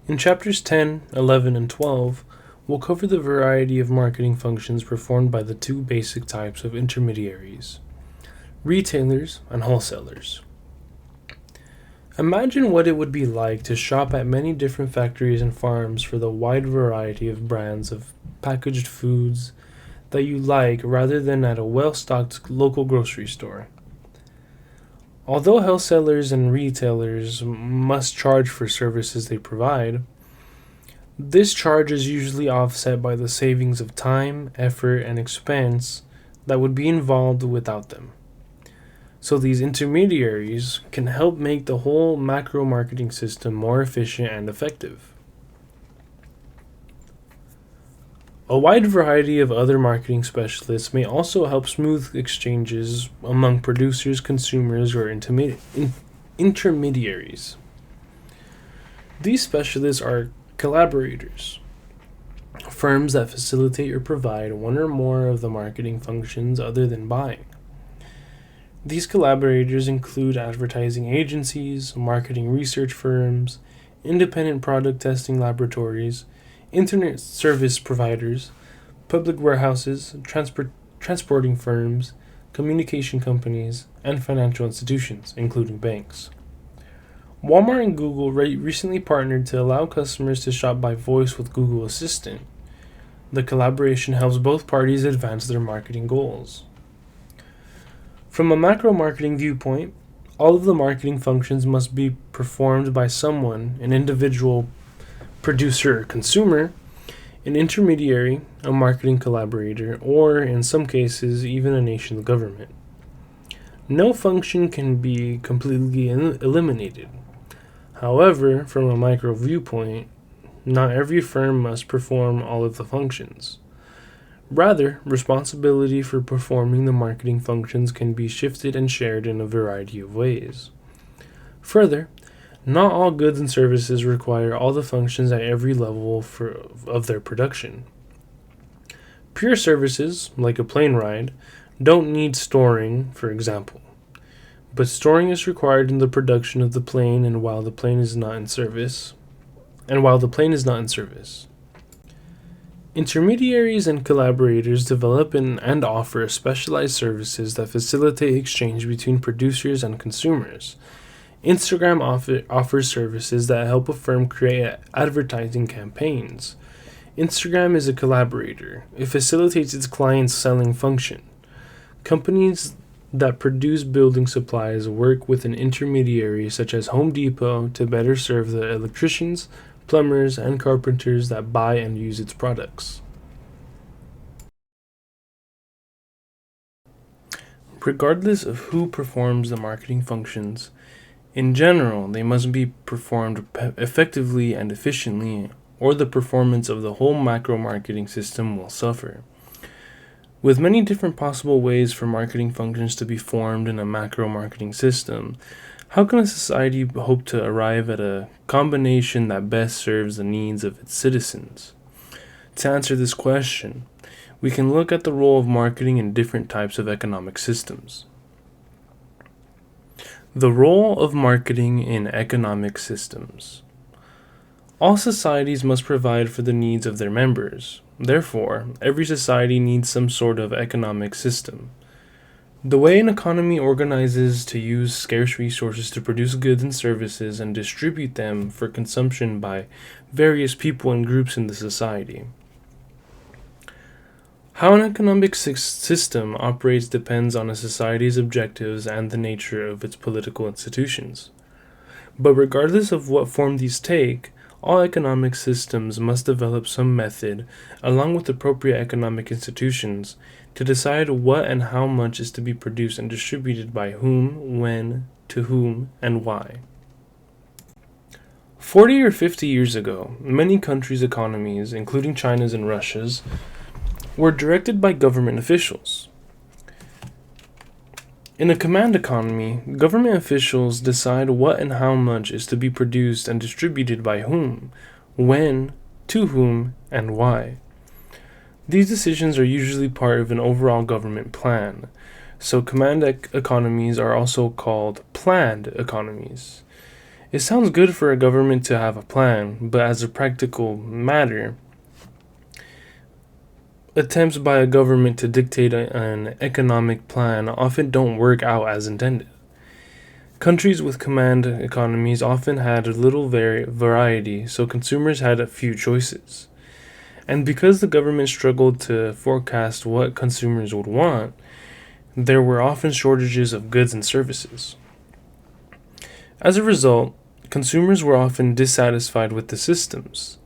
In chapters 10, 11, and 12, we'll cover the variety of marketing functions performed by the two basic types of intermediaries: retailers and wholesalers. Imagine what it would be like to shop at many different factories and farms for the wide variety of brands of packaged foods that you like rather than at a well-stocked local grocery store. Although wholesalers and retailers must charge for services they provide, this charge is usually offset by the savings of time, effort, and expense that would be involved without them. So these intermediaries can help make the whole macro marketing system more efficient and effective. A wide variety of other marketing specialists may also help smooth exchanges among producers, consumers, or intermediaries. These specialists are collaborators, firms that facilitate or provide one or more of the marketing functions other than buying. These collaborators include advertising agencies, marketing research firms, independent product testing laboratories, internet service providers, public warehouses, transporting firms, communication companies, and financial institutions, including banks. Walmart and Google recently partnered to allow customers to shop by voice with Google Assistant. The collaboration helps both parties advance their marketing goals. From a macro marketing viewpoint, all of the marketing functions must be performed by someone, an individual, producer, or consumer, an intermediary, a marketing collaborator, or, in some cases, even a national government. No function can be completely eliminated. However, from a micro viewpoint, not every firm must perform all of the functions. Rather, responsibility for performing the marketing functions can be shifted and shared in a variety of ways. Further, not all goods and services require all the functions at every level of their production. Pure services, like a plane ride, don't need storing, for example. But storing is required in the production of the plane and while the plane is not in service. Intermediaries and collaborators develop and offer specialized services that facilitate exchange between producers and consumers. Instagram offers services that help a firm create advertising campaigns. Instagram is a collaborator. It facilitates its clients' selling function. Companies that produce building supplies work with an intermediary such as Home Depot to better serve the electricians, plumbers, and carpenters that buy and use its products. Regardless of who performs the marketing functions, in general, they must be performed effectively and efficiently, or the performance of the whole macro marketing system will suffer. With many different possible ways for marketing functions to be formed in a macro marketing system, how can a society hope to arrive at a combination that best serves the needs of its citizens? To answer this question, we can look at the role of marketing in different types of economic systems. The role of marketing in economic systems. All societies must provide for the needs of their members. Therefore, every society needs some sort of economic system. The way an economy organizes to use scarce resources to produce goods and services and distribute them for consumption by various people and groups in the society. How an economic system operates depends on a society's objectives and the nature of its political institutions. But regardless of what form these take, all economic systems must develop some method, along with appropriate economic institutions, to decide what and how much is to be produced and distributed by whom, when, to whom, and why. 40 or 50 years ago, many countries' economies, including China's and Russia's, were directed by government officials. In a command economy, government officials decide what and how much is to be produced and distributed by whom, when, to whom, and why. These decisions are usually part of an overall government plan, so command economies are also called planned economies. It sounds good for a government to have a plan, but as a practical matter, attempts by a government to dictate an economic plan often don't work out as intended. Countries with command economies often had little variety, so consumers had a few choices. And because the government struggled to forecast what consumers would want, there were often shortages of goods and services. As a result, consumers were often dissatisfied with the systems.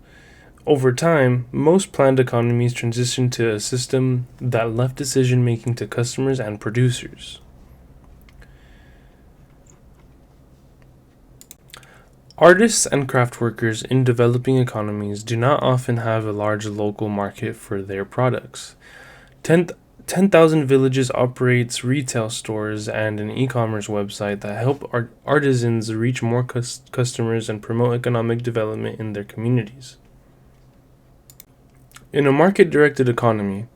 Over time, most planned economies transitioned to a system that left decision-making to customers and producers. Artists and craft workers in developing economies do not often have a large local market for their products. 10,000 Villages operates retail stores and an e-commerce website that help artisans reach more customers and promote economic development in their communities. In a market-directed economy,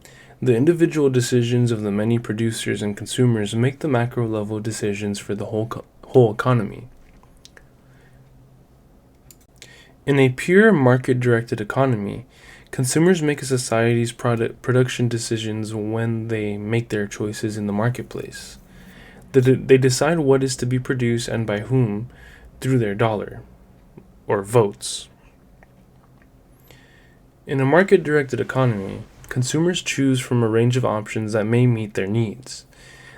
The individual decisions of the many producers and consumers make the macro-level decisions for the whole economy. In a pure market-directed economy, consumers make a society's production decisions when they make their choices in the marketplace. They decide what is to be produced and by whom through their dollar, or votes. In a market-directed economy, consumers choose from a range of options that may meet their needs.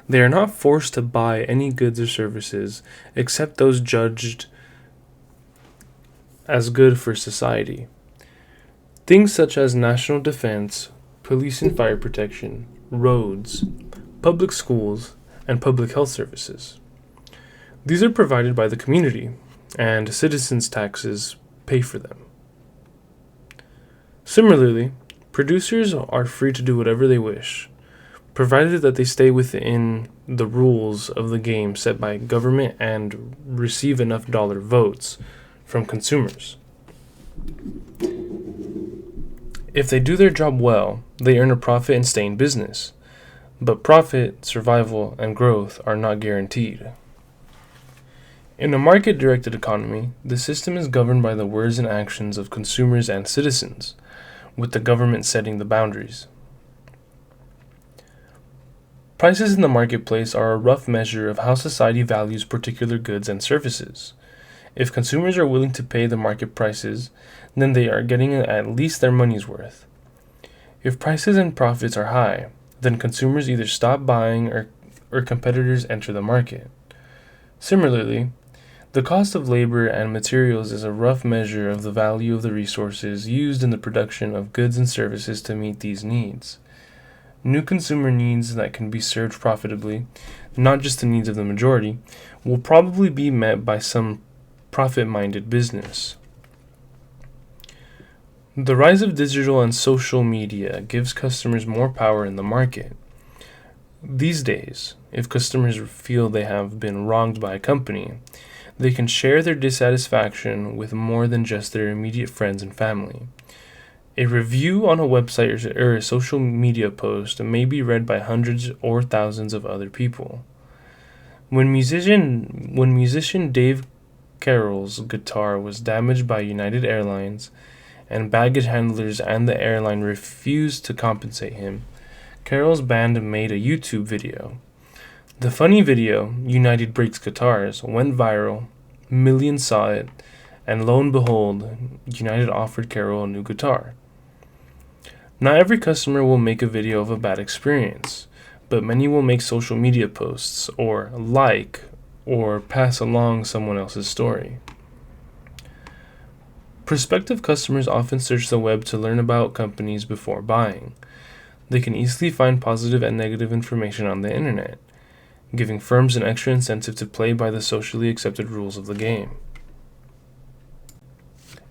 They are not forced to buy any goods or services except those judged as good for society. Things such as national defense, police and fire protection, roads, public schools, and public health services. These are provided by the community, and citizens' taxes pay for them. Similarly, producers are free to do whatever they wish, provided that they stay within the rules of the game set by government and receive enough dollar votes from consumers. If they do their job well, they earn a profit and stay in business. But profit, survival, and growth are not guaranteed. In a market-directed economy, the system is governed by the words and actions of consumers and citizens, with the government setting the boundaries. Prices in the marketplace are a rough measure of how society values particular goods and services. If consumers are willing to pay the market prices, then they are getting at least their money's worth. If prices and profits are high, then consumers either stop buying or competitors enter the market. Similarly, the cost of labor and materials is a rough measure of the value of the resources used in the production of goods and services to meet these needs. New consumer needs that can be served profitably, not just the needs of the majority, will probably be met by some profit-minded business. The rise of digital and social media gives customers more power in the market. These days, if customers feel they have been wronged by a company, they can share their dissatisfaction with more than just their immediate friends and family. A review on a website or a social media post may be read by hundreds or thousands of other people. When musician Dave Carroll's guitar was damaged by United Airlines, and baggage handlers and the airline refused to compensate him, Carroll's band made a YouTube video. The funny video, United Breaks Guitars, went viral, millions saw it, and lo and behold, United offered Carroll a new guitar. Not every customer will make a video of a bad experience, but many will make social media posts, or pass along someone else's story. Prospective customers often search the web to learn about companies before buying. They can easily find positive and negative information on the internet, giving firms an extra incentive to play by the socially accepted rules of the game.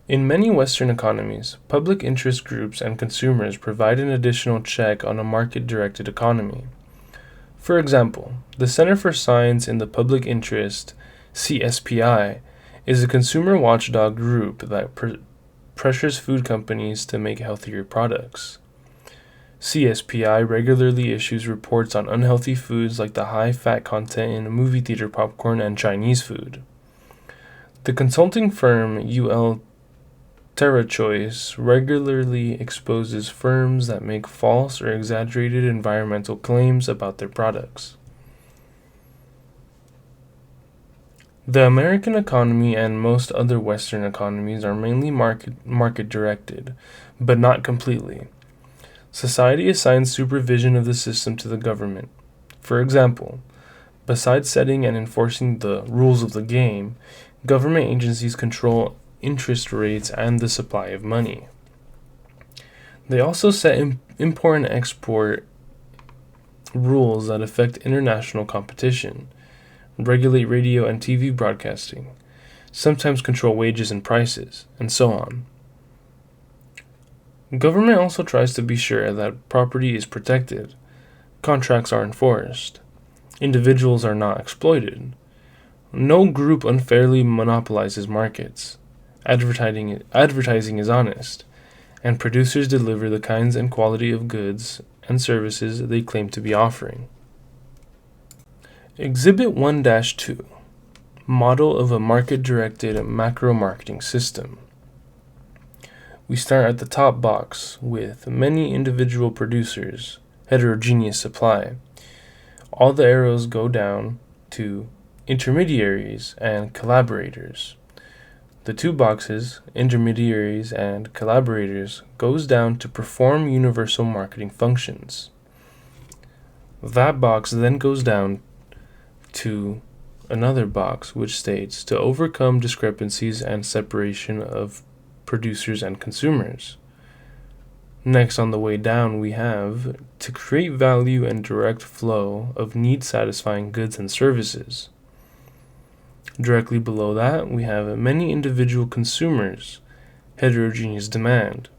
In many Western economies, public interest groups and consumers provide an additional check on a market-directed economy. For example, the Center for Science in the Public Interest, CSPI, is a consumer watchdog group that pressures food companies to make healthier products. CSPI regularly issues reports on unhealthy foods like the high fat content in movie theater popcorn and Chinese food. The consulting firm UL TerraChoice regularly exposes firms that make false or exaggerated environmental claims about their products. The American economy and most other Western economies are mainly market-directed, but not completely. Society assigns supervision of the system to the government. For example, besides setting and enforcing the rules of the game, government agencies control interest rates and the supply of money. They also set import and export rules that affect international competition, regulate radio and TV broadcasting, sometimes control wages and prices, and so on. Government also tries to be sure that property is protected, contracts are enforced, individuals are not exploited. No group unfairly monopolizes markets. Advertising is honest, and producers deliver the kinds and quality of goods and services they claim to be offering. Exhibit 1-2, Model of a Market-Directed Macro Marketing System. We start at the top box with many individual producers, heterogeneous supply. All the arrows go down to intermediaries and collaborators. The two boxes, intermediaries and collaborators, goes down to perform universal marketing functions. That box then goes down to another box which states to overcome discrepancies and separation of producers and consumers. Next on the way down we have to create value and direct flow of need-satisfying goods and services. Directly below that we have many individual consumers, heterogeneous demand.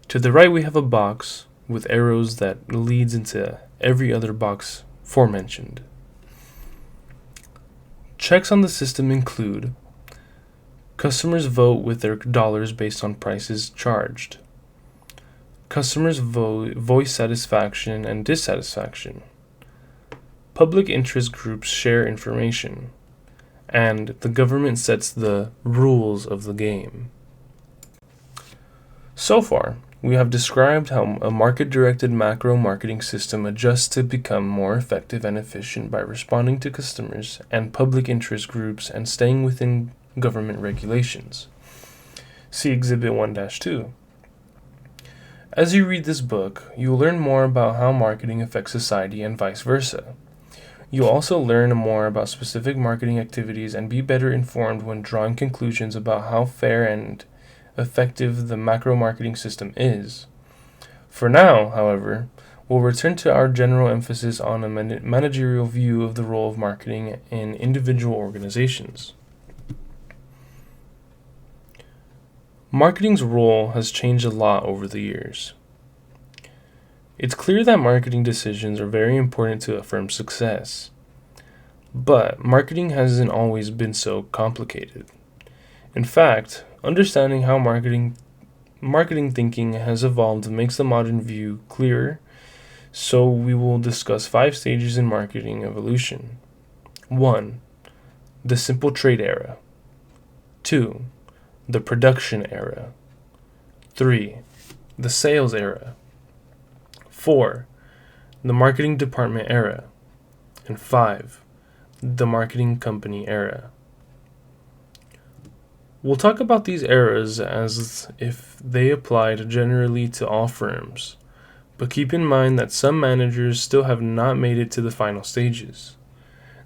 To the right we have a box with arrows that leads into every other box aforementioned. Checks on the system include: customers vote with their dollars based on prices charged. Customers voice satisfaction and dissatisfaction. Public interest groups share information. And the government sets the rules of the game. So far, we have described how a market-directed macro marketing system adjusts to become more effective and efficient by responding to customers and public interest groups and staying within government regulations. See Exhibit 1-2. As you read this book, you will learn more about how marketing affects society and vice versa. You'll also learn more about specific marketing activities and be better informed when drawing conclusions about how fair and effective the macro marketing system is. For now, however, we'll return to our general emphasis on a managerial view of the role of marketing in individual organizations. Marketing's role has changed a lot over the years. It's clear that marketing decisions are very important to a firm's success. But marketing hasn't always been so complicated. In fact, understanding how marketing thinking has evolved makes the modern view clearer, so we will discuss 5 stages in marketing evolution. 1. The simple trade era. 2. The production era. 3. The sales era. 4. The marketing department era. And 5. The marketing company era. We'll talk about these eras as if they applied generally to all firms, but keep in mind that some managers still have not made it to the final stages.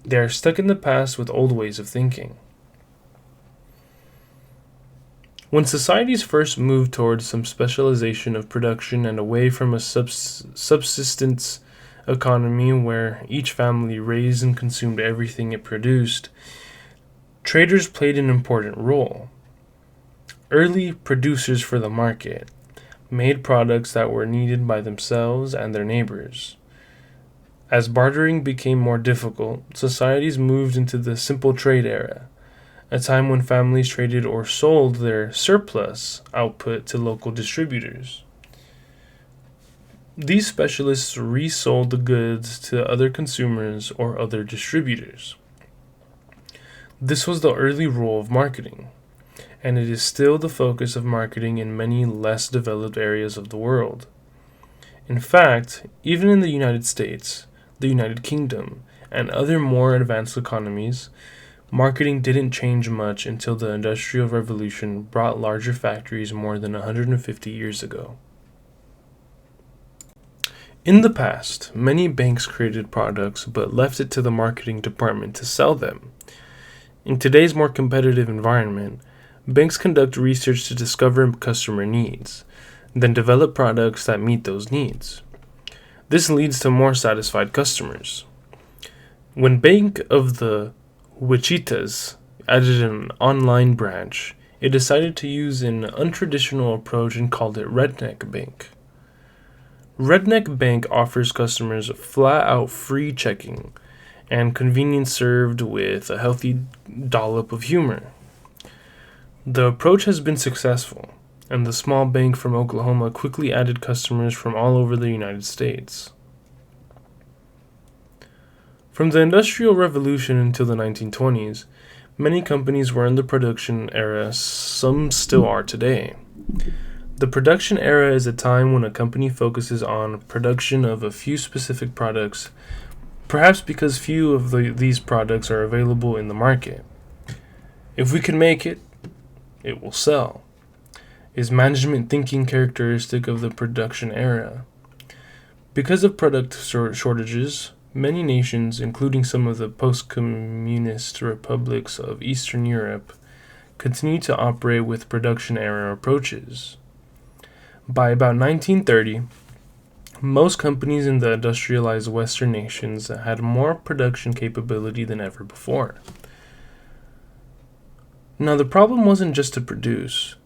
They are stuck in the past with old ways of thinking. When societies first moved towards some specialization of production and away from a subsistence economy where each family raised and consumed everything it produced, traders played an important role. Early producers for the market made products that were needed by themselves and their neighbors. As bartering became more difficult, societies moved into the simple trade era, a time when families traded or sold their surplus output to local distributors. These specialists resold the goods to other consumers or other distributors. This was the early role of marketing, and it is still the focus of marketing in many less developed areas of the world. In fact, even in the United States, the United Kingdom, and other more advanced economies, marketing didn't change much until the Industrial Revolution brought larger factories more than 150 years ago. In the past, many banks created products but left it to the marketing department to sell them. In today's more competitive environment, banks conduct research to discover customer needs, then develop products that meet those needs. This leads to more satisfied customers. When Bank of the Wichitas added an online branch, it decided to use an untraditional approach and called it Redneck Bank. Redneck Bank offers customers flat-out free checking and convenience served with a healthy dollop of humor. The approach has been successful, and the small bank from Oklahoma quickly added customers from all over the United States. From the Industrial Revolution until the 1920s, many companies were in the production era, some still are today. The production era is a time when a company focuses on production of a few specific products, perhaps because few of these products are available in the market. If we can make it, it will sell. Is management thinking characteristic of the production era? Because of product shortages, many nations, including some of the post-communist republics of Eastern Europe, continue to operate with production era approaches. By about 1930, most companies in the industrialized Western nations had more production capability than ever before. Now, the problem wasn't just to produce,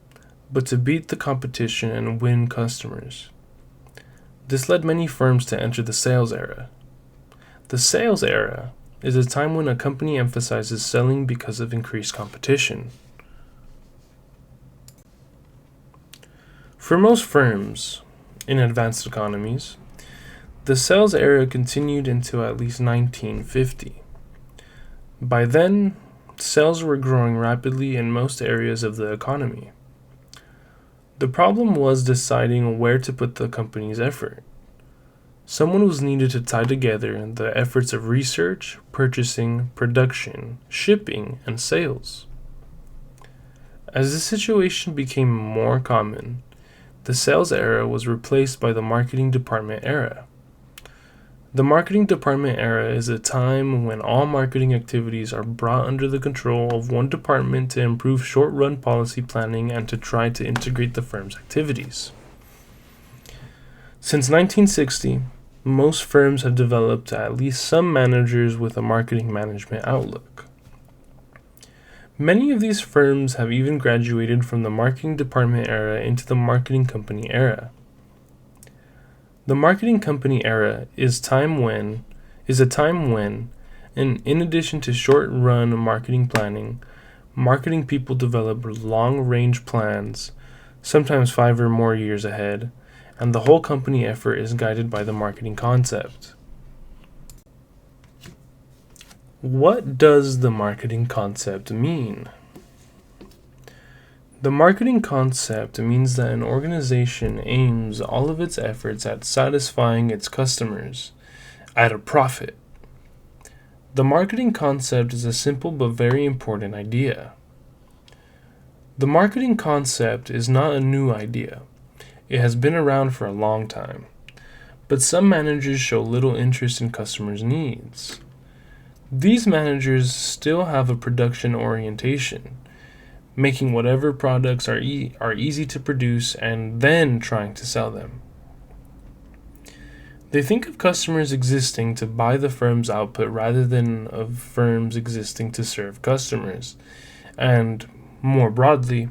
but to beat the competition and win customers. This led many firms to enter the sales era. The sales era is a time when a company emphasizes selling because of increased competition. For most firms in advanced economies, the sales era continued until at least 1950. By then, sales were growing rapidly in most areas of the economy. The problem was deciding where to put the company's effort. Someone was needed to tie together the efforts of research, purchasing, production, shipping, and sales. As the situation became more common, the sales era was replaced by the marketing department era. The marketing department era is a time when all marketing activities are brought under the control of one department to improve short-run policy planning and to try to integrate the firm's activities. Since 1960, most firms have developed at least some managers with a marketing management outlook. Many of these firms have even graduated from the marketing department era into the marketing company era. The marketing company era is a time when, and in addition to short-run marketing planning, marketing people develop long-range plans, sometimes 5 or more years ahead, and the whole company effort is guided by the marketing concept. What does the marketing concept mean? The marketing concept means that an organization aims all of its efforts at satisfying its customers at a profit. The marketing concept is a simple but very important idea. The marketing concept is not a new idea. It has been around for a long time, but some managers show little interest in customers' needs. These managers still have a production orientation, making whatever products are easy to produce and then trying to sell them. They think of customers existing to buy the firm's output rather than of firms existing to serve customers, and, more broadly,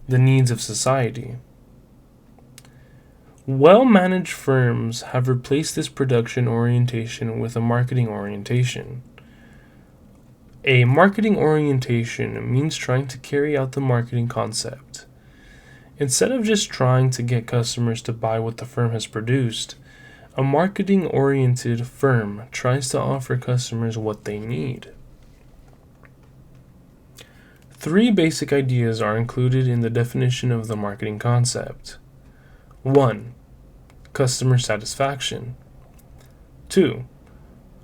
the needs of society. Well-managed firms have replaced this production orientation with a marketing orientation. A marketing orientation means trying to carry out the marketing concept. Instead of just trying to get customers to buy what the firm has produced, a marketing-oriented firm tries to offer customers what they need. 3 basic ideas are included in the definition of the marketing concept. 1. Customer satisfaction. 2.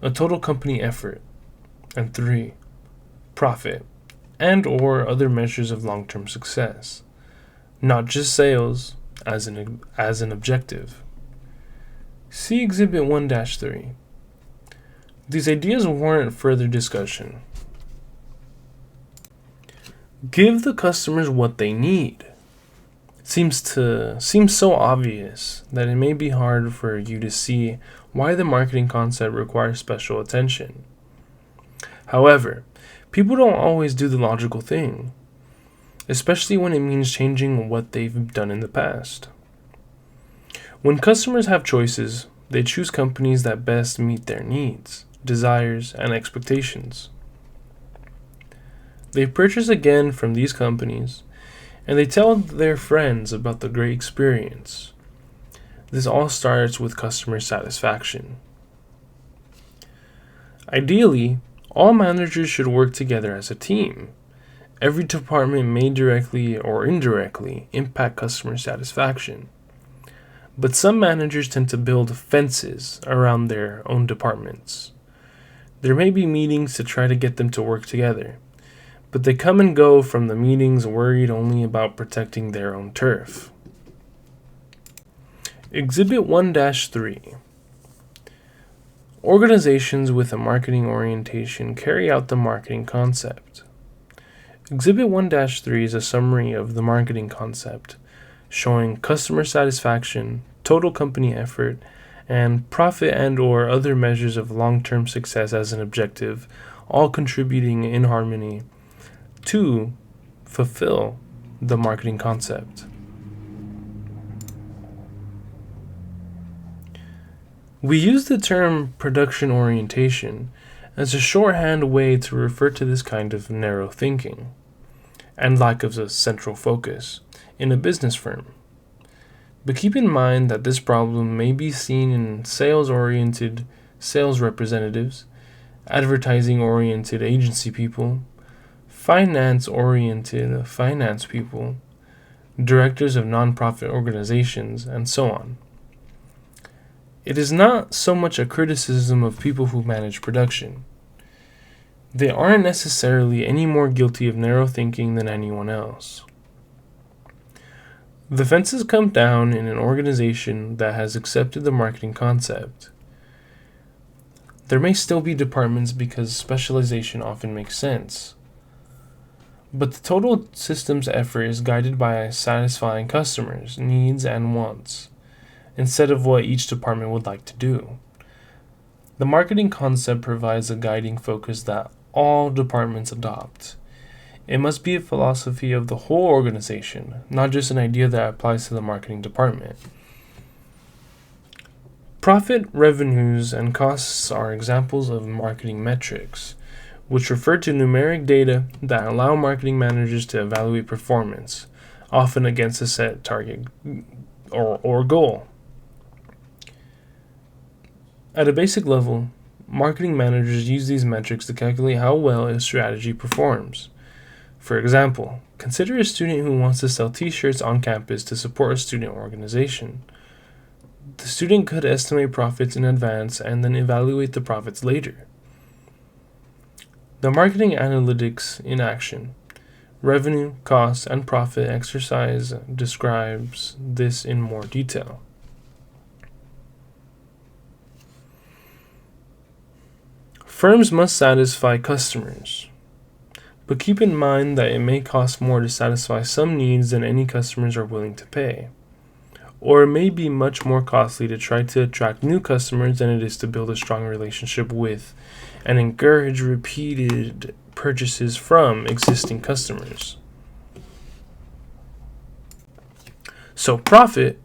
A total company effort. And 3. Profit, and or other measures of long-term success, not just sales as an objective. See Exhibit 1-3. These ideas warrant further discussion. Give the customers what they need. Seems so obvious that it may be hard for you to see why the marketing concept requires special attention. However, people don't always do the logical thing, especially when it means changing what they've done in the past. When customers have choices, they choose companies that best meet their needs, desires, and expectations. They purchase again from these companies, and they tell their friends about the great experience. This all starts with customer satisfaction. Ideally, all managers should work together as a team. Every department may directly or indirectly impact customer satisfaction. But some managers tend to build fences around their own departments. There may be meetings to try to get them to work together, but they come and go from the meetings worried only about protecting their own turf. Exhibit 1-3. Organizations with a marketing orientation carry out the marketing concept. Exhibit 1-3 is a summary of the marketing concept, showing customer satisfaction, total company effort, and profit and/or other measures of long-term success as an objective, all contributing in harmony to fulfill the marketing concept. We use the term production orientation as a shorthand way to refer to this kind of narrow thinking and lack of a central focus in a business firm. But keep in mind that this problem may be seen in sales-oriented sales representatives, advertising-oriented agency people, finance-oriented finance people, directors of nonprofit organizations, and so on. It is not so much a criticism of people who manage production. They aren't necessarily any more guilty of narrow thinking than anyone else. The fences come down in an organization that has accepted the marketing concept. There may still be departments because specialization often makes sense. But the total system's effort is guided by satisfying customers' needs and wants, instead of what each department would like to do. The marketing concept provides a guiding focus that all departments adopt. It must be a philosophy of the whole organization, not just an idea that applies to the marketing department. Profit, revenues, and costs are examples of marketing metrics, which refer to numeric data that allow marketing managers to evaluate performance, often against a set target or goal. At a basic level, marketing managers use these metrics to calculate how well a strategy performs. For example, consider a student who wants to sell t-shirts on campus to support a student organization. The student could estimate profits in advance and then evaluate the profits later. The marketing analytics in action, revenue, cost, and profit exercise describes this in more detail. Firms must satisfy customers, but keep in mind that it may cost more to satisfy some needs than any customers are willing to pay. Or it may be much more costly to try to attract new customers than it is to build a strong relationship with and encourage repeated purchases from existing customers. So profit,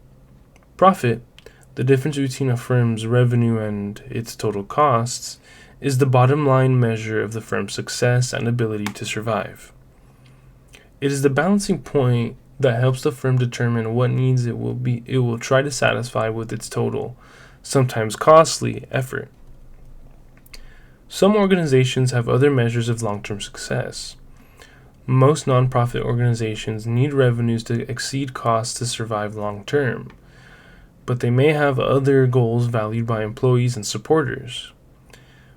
the difference between a firm's revenue and its total costs, is the bottom line measure of the firm's success and ability to survive. It is the balancing point that helps the firm determine what needs it will try to satisfy with its total, sometimes costly, effort. Some organizations have other measures of long-term success. Most nonprofit organizations need revenues to exceed costs to survive long-term, but they may have other goals valued by employees and supporters.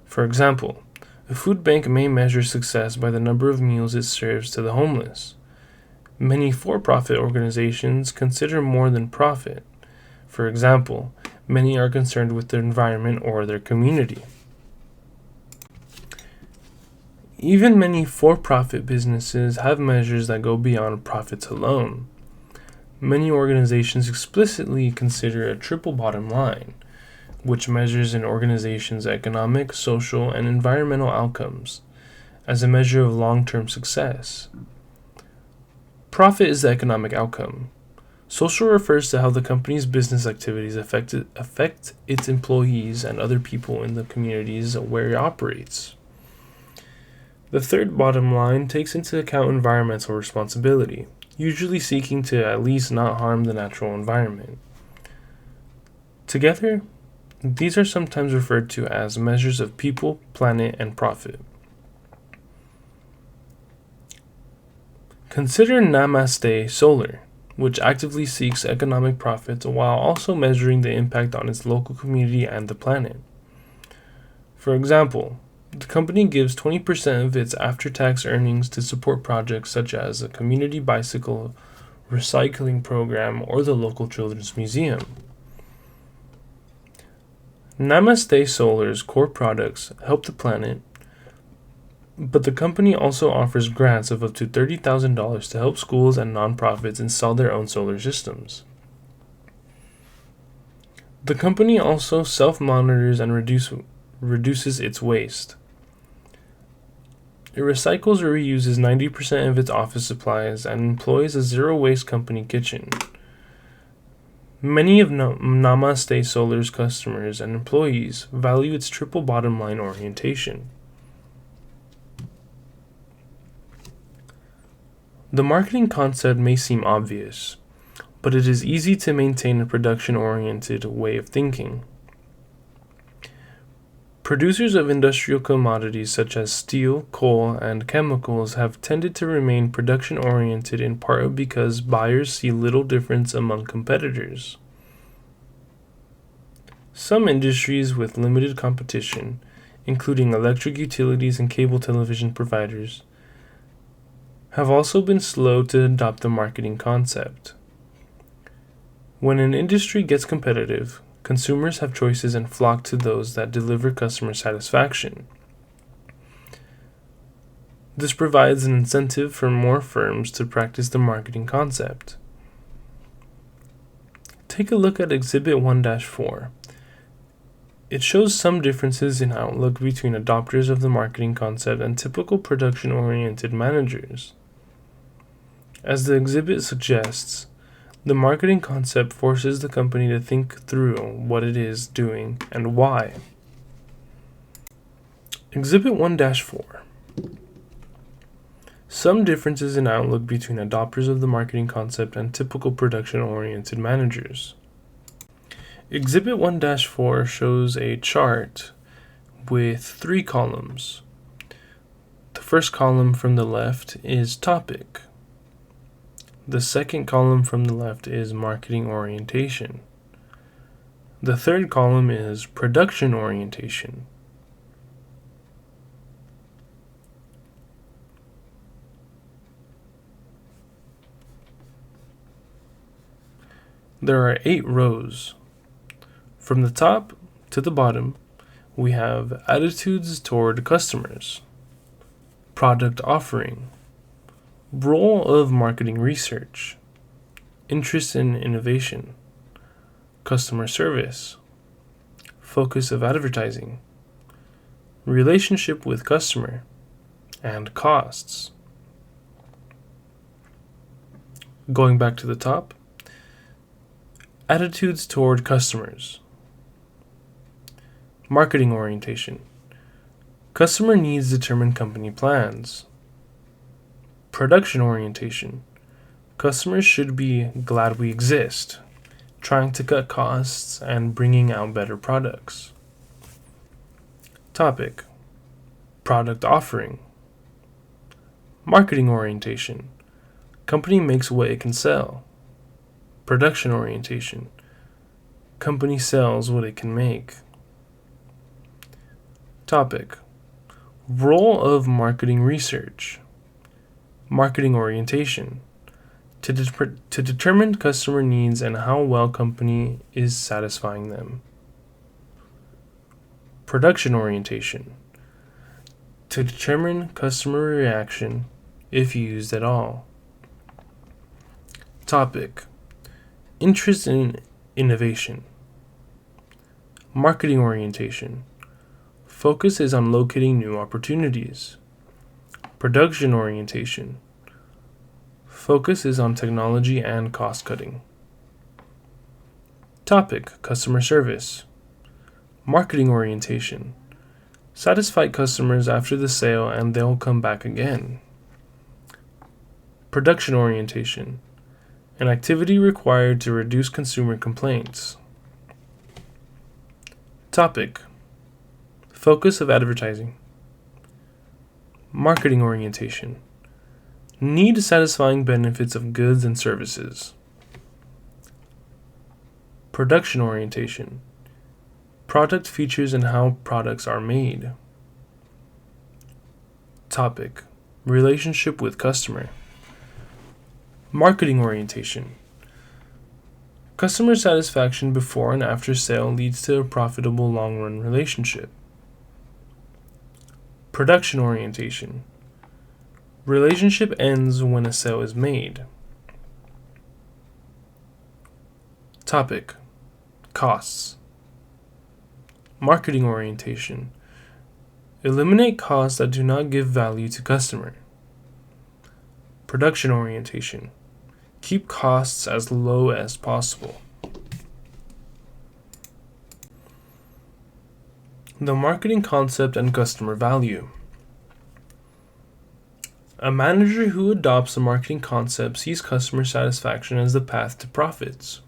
For example, a food bank may measure success by the number of meals it serves to the homeless. Many for-profit organizations consider more than profit. For example, many are concerned with their environment or their community. Even many for-profit businesses have measures that go beyond profits alone. Many organizations explicitly consider a triple bottom line, which measures an organization's economic, social, and environmental outcomes as a measure of long-term success. Profit is the economic outcome. Social refers to how the company's business activities affect its employees and other people in the communities where it operates. The third bottom line takes into account environmental responsibility, usually seeking to at least not harm the natural environment. Together, these are sometimes referred to as measures of people, planet, and profit. Consider Namaste Solar, which actively seeks economic profits while also measuring the impact on its local community and the planet. For example, the company gives 20% of its after-tax earnings to support projects such as a community bicycle recycling program or the local children's museum. Namaste Solar's core products help the planet, but the company also offers grants of up to $30,000 to help schools and nonprofits install their own solar systems. The company also self-monitors and reduces its waste. It recycles or reuses 90% of its office supplies and employs a zero-waste company kitchen. Many of Namaste Solar's customers and employees value its triple bottom line orientation. The marketing concept may seem obvious, but it is easy to maintain a production-oriented way of thinking. Producers of industrial commodities such as steel, coal, and chemicals have tended to remain production-oriented in part because buyers see little difference among competitors. Some industries with limited competition, including electric utilities and cable television providers, have also been slow to adopt the marketing concept. When an industry gets competitive, consumers have choices and flock to those that deliver customer satisfaction. This provides an incentive for more firms to practice the marketing concept. Take a look at Exhibit 1-4. It shows some differences in outlook between adopters of the marketing concept and typical production-oriented managers. As the exhibit suggests, the marketing concept forces the company to think through what it is doing and why. Exhibit 1-4. Some differences in outlook between adopters of the marketing concept and typical production-oriented managers. Exhibit 1-4 shows a chart with 3 columns. The first column from the left is topic. The second column from the left is marketing orientation. The third column is production orientation. There are 8 rows. From the top to the bottom, we have attitudes toward customers, product offering, role of marketing research, interest in innovation, customer service, focus of advertising, relationship with customer, and costs. Going back to the top, attitudes toward customers, marketing orientation, customer needs determine company plans. Production orientation. Customers should be glad we exist, trying to cut costs and bringing out better products. Topic. Product offering. Marketing orientation. Company makes what it can sell. Production orientation. Company sells what it can make. Topic. Role of marketing research. Marketing orientation. To determine customer needs and how well company is satisfying them. Production orientation. To determine customer reaction, if used at all. Topic. Interest in innovation. Marketing orientation. Focus is on locating new opportunities. Production orientation. Focus is on technology and cost cutting. Topic. Customer service. Marketing orientation. Satisfy customers after the sale and they'll come back again. Production orientation, an activity required to reduce consumer complaints. Topic: focus of advertising. Marketing orientation, need satisfying benefits of goods and services. Production orientation, product features and how products are made. Topic: relationship with customer. Marketing orientation, customer satisfaction before and after sale leads to a profitable long-run relationship. Production orientation, relationship ends when a sale is made. Topic: costs. Marketing orientation, eliminate costs that do not give value to customer. Production orientation, keep costs as low as possible. The marketing concept and customer value. A manager who adopts a marketing concept sees customer satisfaction as the path to profits.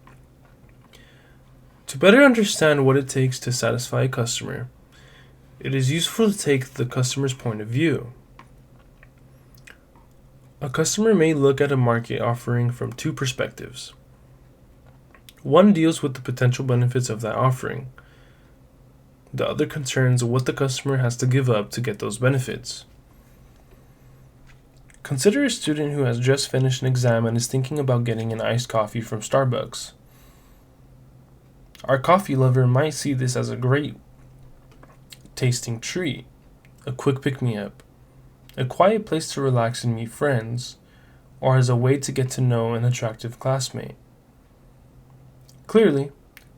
To better understand what it takes to satisfy a customer, it is useful to take the customer's point of view. A customer may look at a market offering from two perspectives. One deals with the potential benefits of that offering. The other concerns what the customer has to give up to get those benefits. Consider a student who has just finished an exam and is thinking about getting an iced coffee from Starbucks. Our coffee lover might see this as a great tasting treat, a quick pick-me-up, a quiet place to relax and meet friends, or as a way to get to know an attractive classmate. Clearly,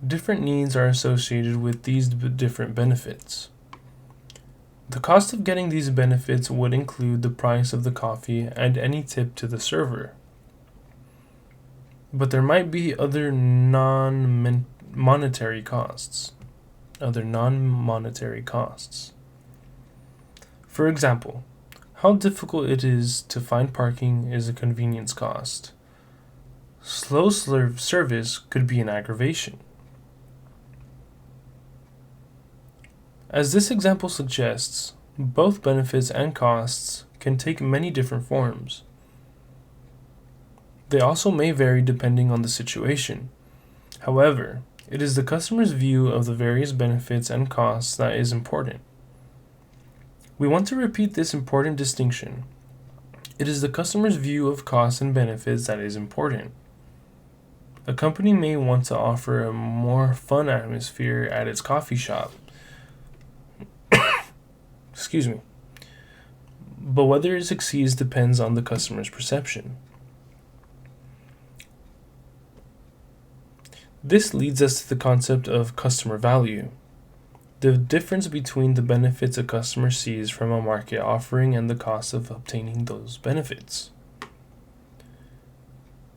different needs are associated with these different benefits. The cost of getting these benefits would include the price of the coffee and any tip to the server. But there might be other non-monetary costs. For example, how difficult it is to find parking is a convenience cost. Slow service could be an aggravation. As this example suggests, both benefits and costs can take many different forms. They also may vary depending on the situation. However, it is the customer's view of the various benefits and costs that is important. We want to repeat this important distinction. It is the customer's view of costs and benefits that is important. A company may want to offer a more fun atmosphere at its coffee shop. Excuse me. But whether it succeeds depends on the customer's perception. This leads us to the concept of customer value, the difference between the benefits a customer sees from a market offering and the cost of obtaining those benefits.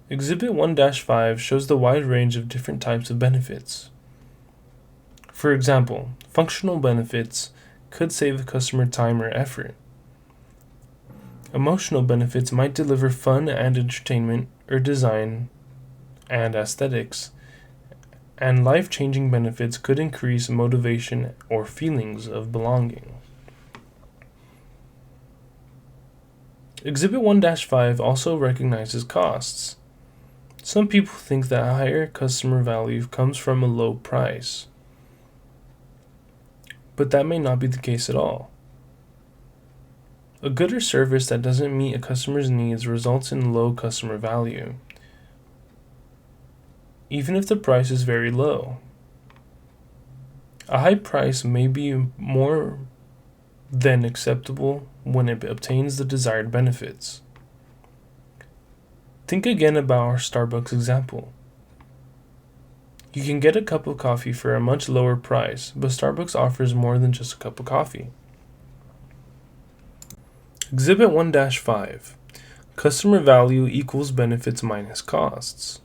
Exhibit 1-5 shows the wide range of different types of benefits. For example, functional benefits could save a customer time or effort. Emotional benefits might deliver fun and entertainment or design and aesthetics, and life-changing benefits could increase motivation or feelings of belonging. Exhibit 1-5 also recognizes costs. Some people think that higher customer value comes from a low price, but that may not be the case at all. A good or service that doesn't meet a customer's needs results in low customer value, even if the price is very low. A high price may be more than acceptable when it obtains the desired benefits. Think again about our Starbucks example. You can get a cup of coffee for a much lower price, but Starbucks offers more than just a cup of coffee. Exhibit 1-5. Customer value equals benefits minus costs.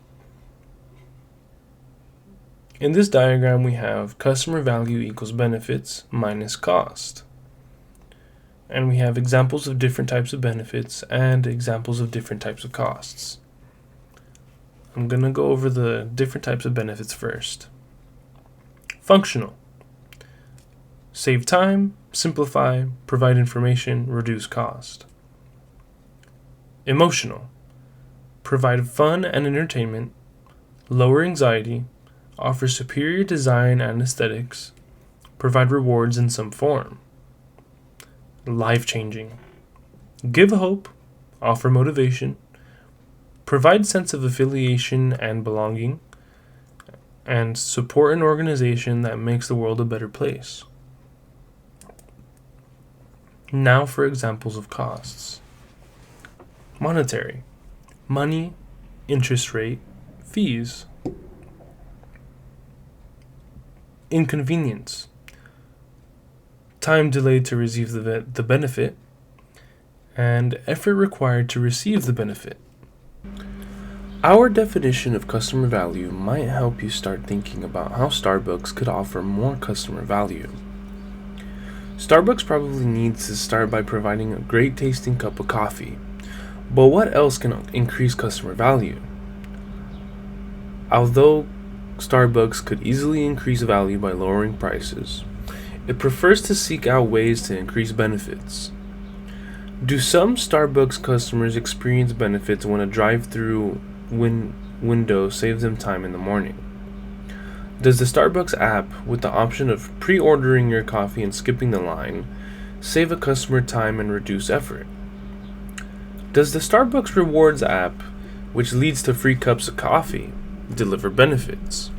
In this diagram we have customer value equals benefits minus cost. and we have examples of different types of benefits and examples of different types of costs. I'm going to go over the different types of benefits first. Functional. Save time, simplify, provide information, reduce cost. Emotional. Provide fun and entertainment, lower anxiety, offer superior design and aesthetics, provide rewards in some form. Life-changing. Give hope, offer motivation, provide sense of affiliation and belonging, and support an organization that makes the world a better place. Now for examples of costs. Monetary. Money, interest rate, fees. Inconvenience. Time delayed to receive the benefit, and effort required to receive the benefit. Our definition of customer value might help you start thinking about how Starbucks could offer more customer value. Starbucks probably needs to start by providing a great tasting cup of coffee. But what else can increase customer value? Although Starbucks could easily increase value by lowering prices, it prefers to seek out ways to increase benefits. Do some Starbucks customers experience benefits when a drive-through window saves them time in the morning? Does the Starbucks app, with the option of pre-ordering your coffee and skipping the line, save a customer time and reduce effort? Does the Starbucks Rewards app, which leads to free cups of coffee, deliver benefits?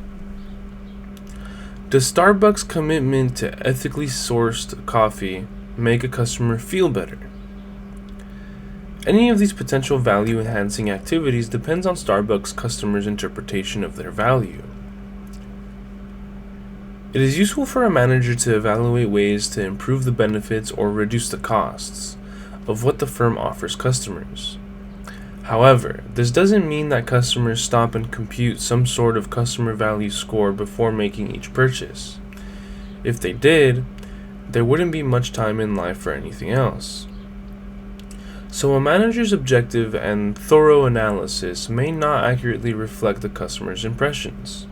Does Starbucks' commitment to ethically sourced coffee make a customer feel better? Any of these potential value-enhancing activities depends on Starbucks customers' interpretation of their value. It is useful for a manager to evaluate ways to improve the benefits or reduce the costs of what the firm offers customers. However, this doesn't mean that customers stop and compute some sort of customer value score before making each purchase. If they did, there wouldn't be much time in life for anything else. So a manager's objective and thorough analysis may not accurately reflect the customer's impressions.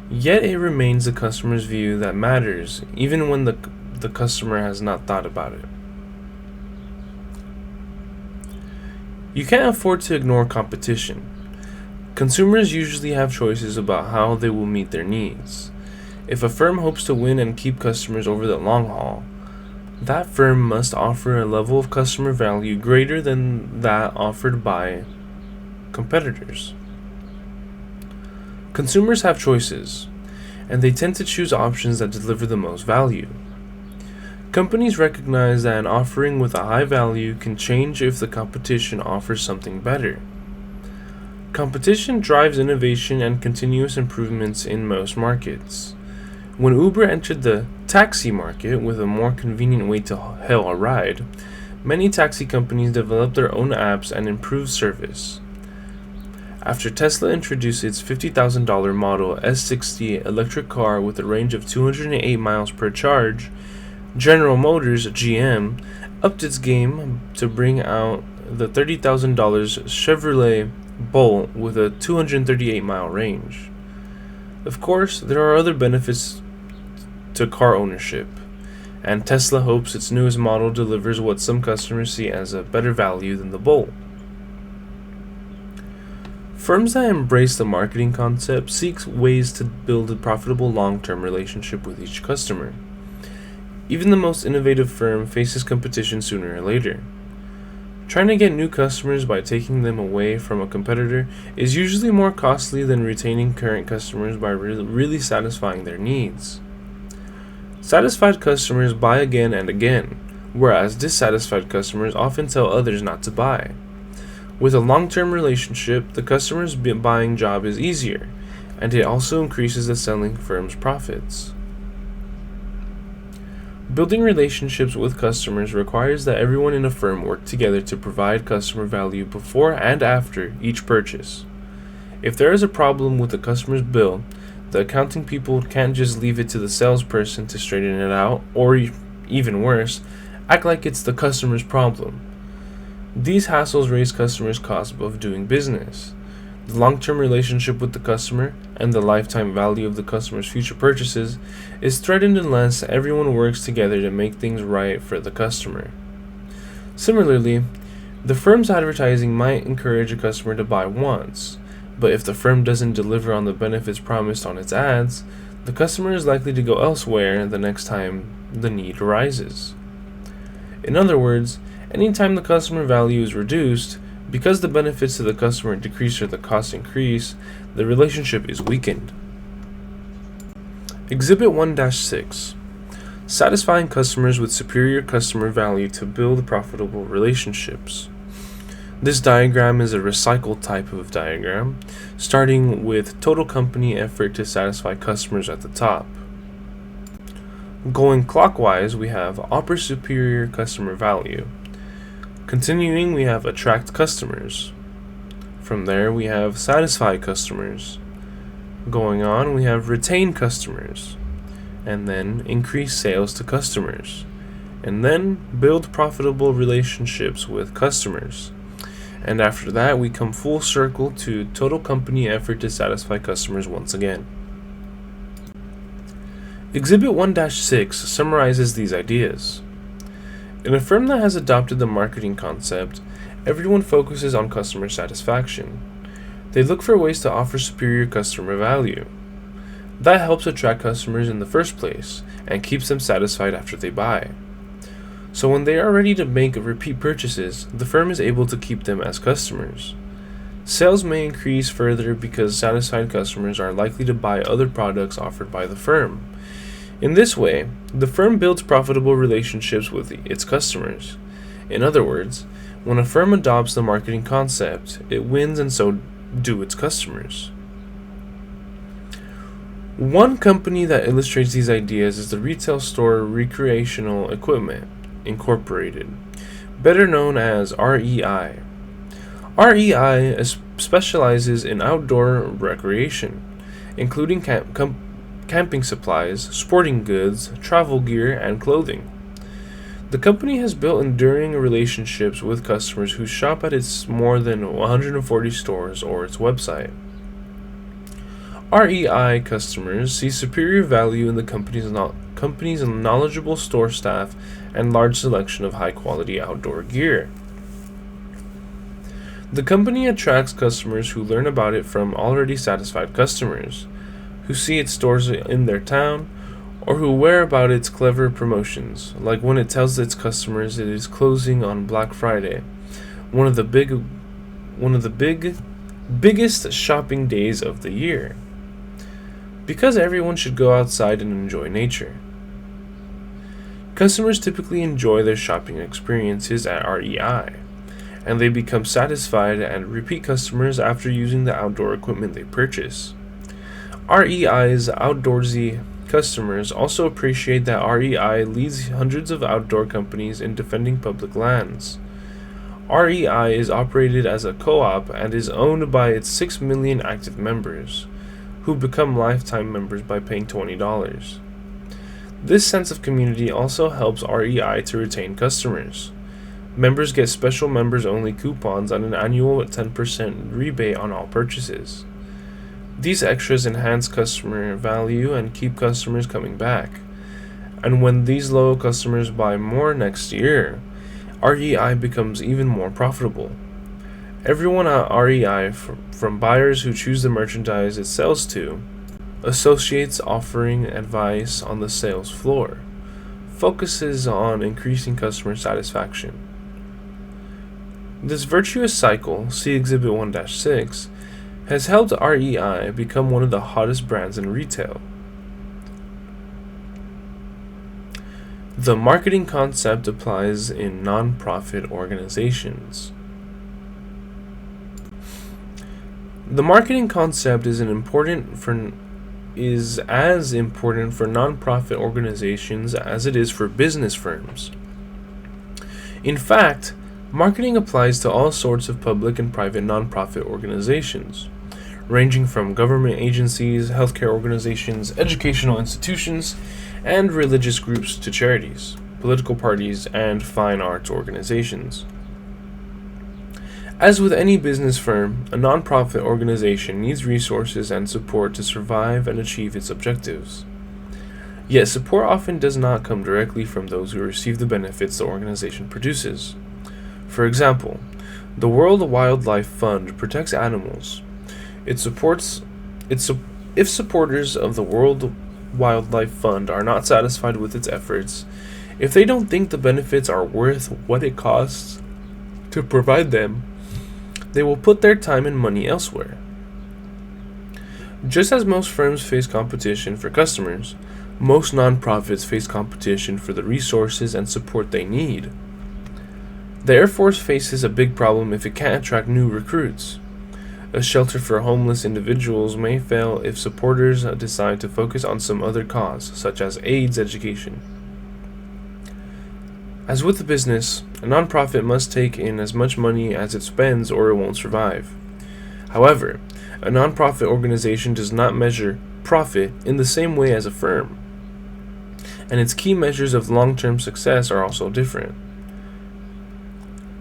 Yet it remains the customer's view that matters, even when the customer has not thought about it. You can't afford to ignore competition. Consumers usually have choices about how they will meet their needs. If a firm hopes to win and keep customers over the long haul, that firm must offer a level of customer value greater than that offered by competitors. Consumers have choices, and they tend to choose options that deliver the most value. Companies recognize that an offering with a high value can change if the competition offers something better. Competition drives innovation and continuous improvements in most markets. When Uber entered the taxi market with a more convenient way to hail a ride, many taxi companies developed their own apps and improved service. After Tesla introduced its $50,000 Model S60 electric car with a range of 208 miles per charge, General Motors, GM, upped its game to bring out the $30,000 Chevrolet Bolt with a 238-mile range. Of course, there are other benefits to car ownership, and Tesla hopes its newest model delivers what some customers see as a better value than the Bolt. Firms that embrace the marketing concept seek ways to build a profitable long-term relationship with each customer. Even the most innovative firm faces competition sooner or later. Trying to get new customers by taking them away from a competitor is usually more costly than retaining current customers by really satisfying their needs. Satisfied customers buy again and again, whereas dissatisfied customers often tell others not to buy. With a long-term relationship, the customer's buying job is easier, and it also increases the selling firm's profits. Building relationships with customers requires that everyone in a firm work together to provide customer value before and after each purchase. If there is a problem with the customer's bill, the accounting people can't just leave it to the salesperson to straighten it out, or even worse, act like it's the customer's problem. These hassles raise customers' cost of doing business. The long-term relationship with the customer and the lifetime value of the customer's future purchases is threatened unless everyone works together to make things right for the customer. Similarly, the firm's advertising might encourage a customer to buy once, but if the firm doesn't deliver on the benefits promised on its ads, the customer is likely to go elsewhere the next time the need arises. In other words, anytime the customer value is reduced, because the benefits to the customer decrease or the costs increase, the relationship is weakened. Exhibit 1-6. Satisfying customers with superior customer value to build profitable relationships. This diagram is a recycled type of diagram, starting with total company effort to satisfy customers at the top. Going clockwise, we have offer superior customer value. Continuing, we have attract customers. From there, we have satisfy customers. Going on, we have retain customers. And then increase sales to customers. And then build profitable relationships with customers. And after that, we come full circle to total company effort to satisfy customers once again. Exhibit 1-6 summarizes these ideas. In a firm that has adopted the marketing concept, everyone focuses on customer satisfaction. They look for ways to offer superior customer value. That helps attract customers in the first place and keeps them satisfied after they buy. So when they are ready to make repeat purchases, the firm is able to keep them as customers. Sales may increase further because satisfied customers are likely to buy other products offered by the firm. In this way, the firm builds profitable relationships with its customers. In other words, when a firm adopts the marketing concept, it wins and so do its customers. One company that illustrates these ideas is the retail store Recreational Equipment, Incorporated, better known as REI. REI specializes in outdoor recreation, including camping supplies, sporting goods, travel gear, and clothing. The company has built enduring relationships with customers who shop at its more than 140 stores or its website. REI customers see superior value in the company's knowledgeable store staff and large selection of high-quality outdoor gear. The company attracts customers who learn about it from already satisfied customers, who see its stores in their town, or who wear about its clever promotions, like when it tells its customers it is closing on Black Friday, one of the biggest shopping days of the year. Because everyone should go outside and enjoy nature. Customers typically enjoy their shopping experiences at REI, and they become satisfied and repeat customers after using the outdoor equipment they purchase. REI's outdoorsy customers also appreciate that REI leads hundreds of outdoor companies in defending public lands. REI is operated as a co-op and is owned by its 6 million active members, who become lifetime members by paying $20. This sense of community also helps REI to retain customers. Members get special members-only coupons and an annual 10% rebate on all purchases. These extras enhance customer value and keep customers coming back. And when these loyal customers buy more next year, REI becomes even more profitable. Everyone at REI, from buyers who choose the merchandise it sells to, associates offering advice on the sales floor, focuses on increasing customer satisfaction. This virtuous cycle, see Exhibit 1-6, has helped REI become one of the hottest brands in retail. The marketing concept applies in non-profit organizations. The marketing concept is as important for non-profit organizations as it is for business firms. In fact, marketing applies to all sorts of public and private non-profit organizations, ranging from government agencies, healthcare organizations, educational institutions, and religious groups to charities. political parties, and fine arts organizations. As with any business firm, a nonprofit organization needs resources and support to survive and achieve its objectives. Yet support often does not come directly from those who receive the benefits the organization produces. For example, the World Wildlife Fund protects animals. If supporters of the World Wildlife Fund are not satisfied with its efforts, if they don't think the benefits are worth what it costs to provide them, they will put their time and money elsewhere. Just as most firms face competition for customers, most nonprofits face competition for the resources and support they need. The Air Force faces a big problem if it can't attract new recruits. A shelter for homeless individuals may fail if supporters decide to focus on some other cause, such as AIDS education. As with the business, a nonprofit must take in as much money as it spends or it won't survive. However, a nonprofit organization does not measure profit in the same way as a firm, and its key measures of long-term success are also different.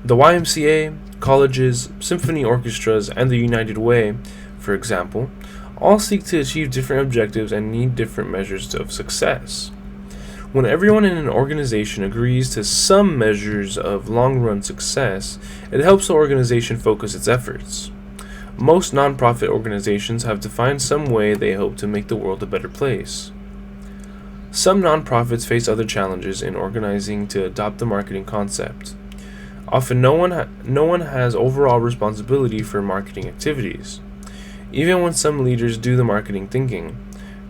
The YMCA, colleges, symphony orchestras, and the United Way, for example, all seek to achieve different objectives and need different measures of success. When everyone in an organization agrees to some measures of long-run success, it helps the organization focus its efforts. Most nonprofit organizations have defined some way they hope to make the world a better place. Some nonprofits face other challenges in organizing to adopt the marketing concept. Often no one has overall responsibility for marketing activities. Even when some leaders do the marketing thinking,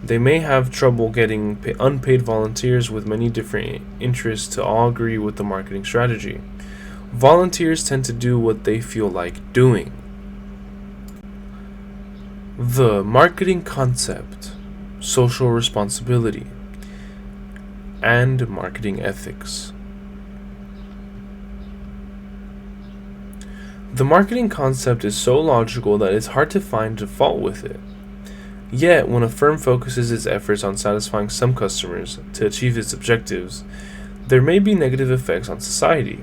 they may have trouble getting unpaid volunteers with many different interests to all agree with the marketing strategy. Volunteers tend to do what they feel like doing. The marketing concept, social responsibility, and marketing ethics. The marketing concept is so logical that it's hard to find fault with it. Yet, when a firm focuses its efforts on satisfying some customers to achieve its objectives, there may be negative effects on society.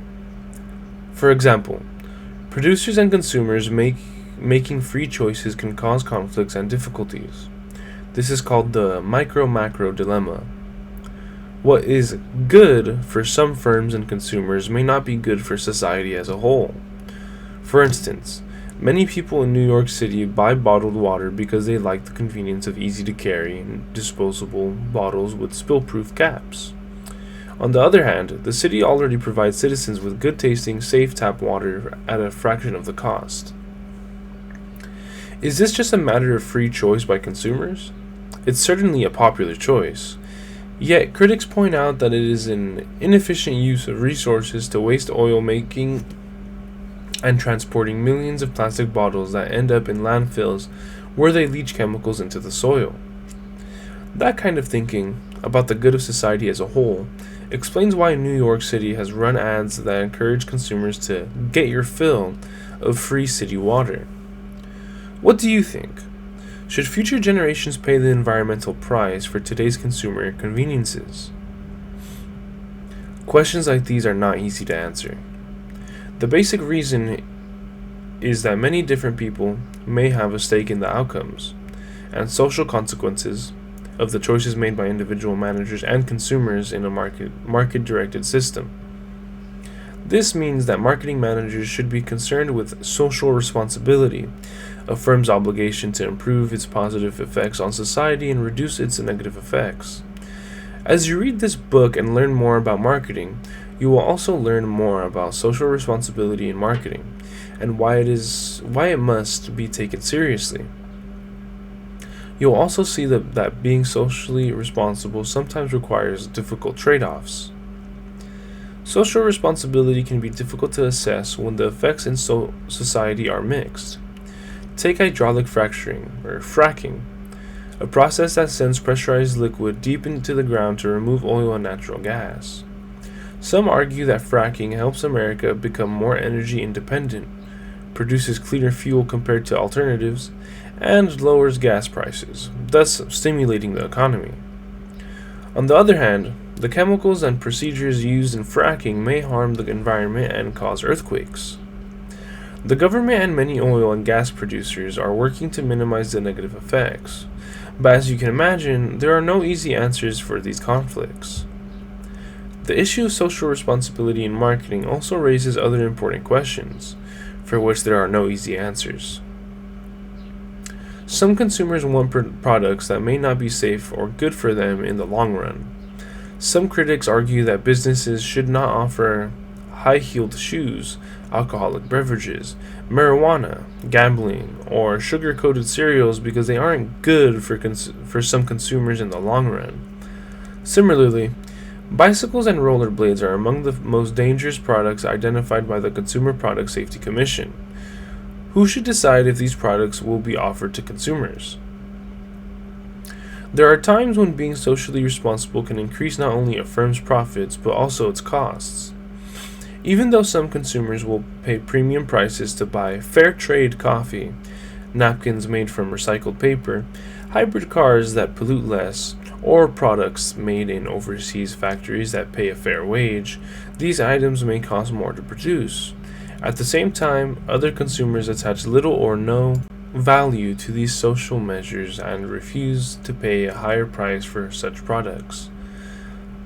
For example, producers and consumers making free choices can cause conflicts and difficulties. This is called the micro-macro dilemma. What is good for some firms and consumers may not be good for society as a whole. For instance, many people in New York City buy bottled water because they like the convenience of easy-to-carry and disposable bottles with spill-proof caps. On the other hand, the city already provides citizens with good-tasting, safe tap water at a fraction of the cost. Is this just a matter of free choice by consumers? It's certainly a popular choice. Yet, critics point out that it is an inefficient use of resources to waste oil making and transporting millions of plastic bottles that end up in landfills where they leach chemicals into the soil. That kind of thinking about the good of society as a whole explains why New York City has run ads that encourage consumers to get your fill of free city water. What do you think? Should future generations pay the environmental price for today's consumer conveniences? Questions like these are not easy to answer. The basic reason is that many different people may have a stake in the outcomes and social consequences of the choices made by individual managers and consumers in a market-directed system. This means that marketing managers should be concerned with social responsibility, a firm's obligation to improve its positive effects on society and reduce its negative effects. As you read this book and learn more about marketing, you will also learn more about social responsibility in marketing and why it must be taken seriously. You'll also see that being socially responsible sometimes requires difficult trade-offs. Social responsibility can be difficult to assess when the effects in society are mixed. Take hydraulic fracturing, or fracking, a process that sends pressurized liquid deep into the ground to remove oil and natural gas. Some argue that fracking helps America become more energy independent, produces cleaner fuel compared to alternatives, and lowers gas prices, thus stimulating the economy. On the other hand, the chemicals and procedures used in fracking may harm the environment and cause earthquakes. The government and many oil and gas producers are working to minimize the negative effects, but as you can imagine, there are no easy answers for these conflicts. The issue of social responsibility in marketing also raises other important questions, for which there are no easy answers. Some consumers want products that may not be safe or good for them in the long run. Some critics argue that businesses should not offer high-heeled shoes, alcoholic beverages, marijuana, gambling, or sugar-coated cereals because they aren't good for some consumers in the long run. Similarly, bicycles and rollerblades are among the most dangerous products identified by the Consumer Product Safety Commission. Who should decide if these products will be offered to consumers? There are times when being socially responsible can increase not only a firm's profits but also its costs. Even though some consumers will pay premium prices to buy fair trade coffee, napkins made from recycled paper, hybrid cars that pollute less, or products made in overseas factories that pay a fair wage, these items may cost more to produce. At the same time, other consumers attach little or no value to these social measures and refuse to pay a higher price for such products.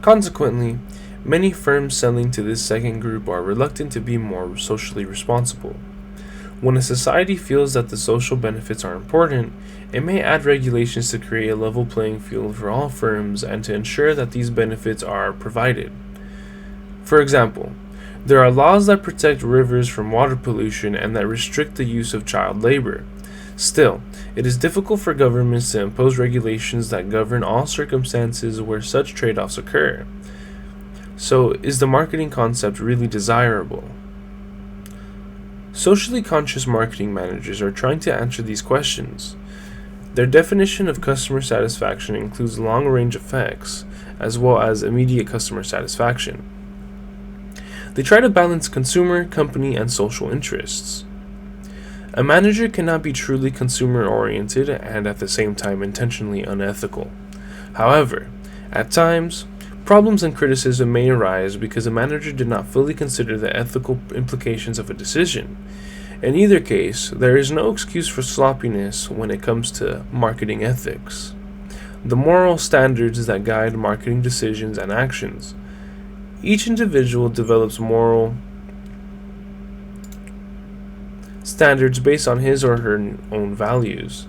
Consequently, many firms selling to this second group are reluctant to be more socially responsible. When a society feels that the social benefits are important, it may add regulations to create a level playing field for all firms and to ensure that these benefits are provided. For example, there are laws that protect rivers from water pollution and that restrict the use of child labor. Still, it is difficult for governments to impose regulations that govern all circumstances where such trade-offs occur. So, is the marketing concept really desirable? Socially conscious marketing managers are trying to answer these questions. Their definition of customer satisfaction includes long-range effects, as well as immediate customer satisfaction. They try to balance consumer, company, and social interests. A manager cannot be truly consumer-oriented and at the same time intentionally unethical. However, at times, problems and criticism may arise because a manager did not fully consider the ethical implications of a decision. In either case, there is no excuse for sloppiness when it comes to marketing ethics. The moral standards that guide marketing decisions and actions. Each individual develops moral standards based on his or her own values.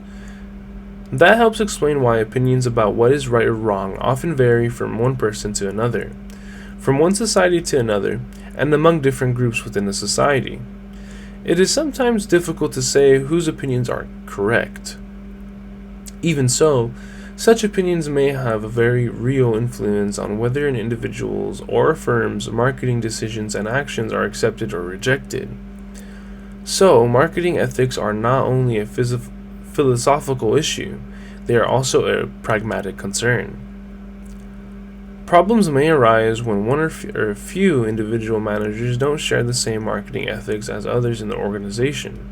That helps explain why opinions about what is right or wrong often vary from one person to another, from one society to another, and among different groups within the society. It is sometimes difficult to say whose opinions are correct. Even so, such opinions may have a very real influence on whether an individual's or a firm's marketing decisions and actions are accepted or rejected. So, marketing ethics are not only a philosophical issue, they are also a pragmatic concern. Problems may arise when one or a few individual managers don't share the same marketing ethics as others in the organization.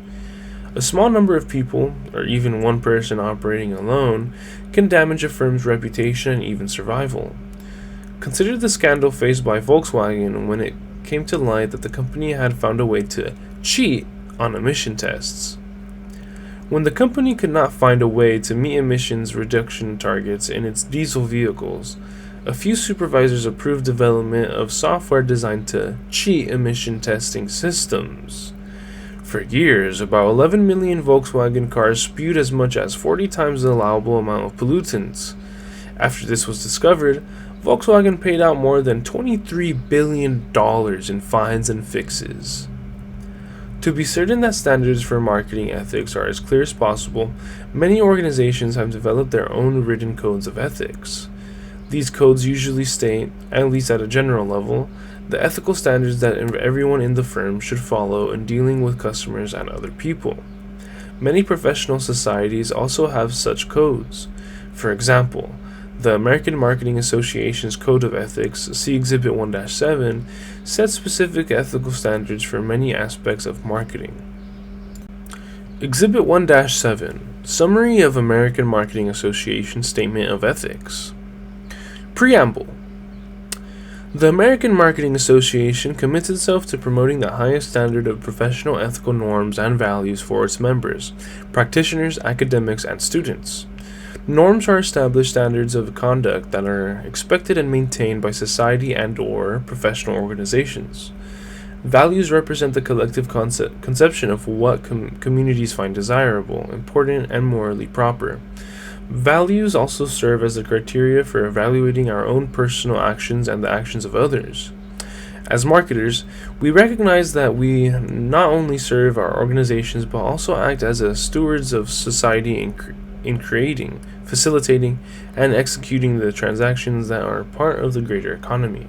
A small number of people, or even one person operating alone, can damage a firm's reputation and even survival. Consider the scandal faced by Volkswagen when it came to light that the company had found a way to cheat on emission tests. When the company could not find a way to meet emissions reduction targets in its diesel vehicles, a few supervisors approved development of software designed to cheat emission testing systems. For years, about 11 million Volkswagen cars spewed as much as 40 times the allowable amount of pollutants. After this was discovered, Volkswagen paid out more than $23 billion in fines and fixes. To be certain that standards for marketing ethics are as clear as possible, many organizations have developed their own written codes of ethics. These codes usually state, at least at a general level, the ethical standards that everyone in the firm should follow in dealing with customers and other people. Many professional societies also have such codes. For example, the American Marketing Association's Code of Ethics, see Exhibit 1-7, sets specific ethical standards for many aspects of marketing. Exhibit 1-7, Summary of American Marketing Association Statement of Ethics. Preamble. The American Marketing Association commits itself to promoting the highest standard of professional ethical norms and values for its members, practitioners, academics, and students. Norms are established standards of conduct that are expected and maintained by society and/or professional organizations. Values represent the collective conception of what communities find desirable, important, and morally proper. Values also serve as the criteria for evaluating our own personal actions and the actions of others. As marketers, we recognize that we not only serve our organizations but also act as stewards of society in creating, facilitating, and executing the transactions that are part of the greater economy.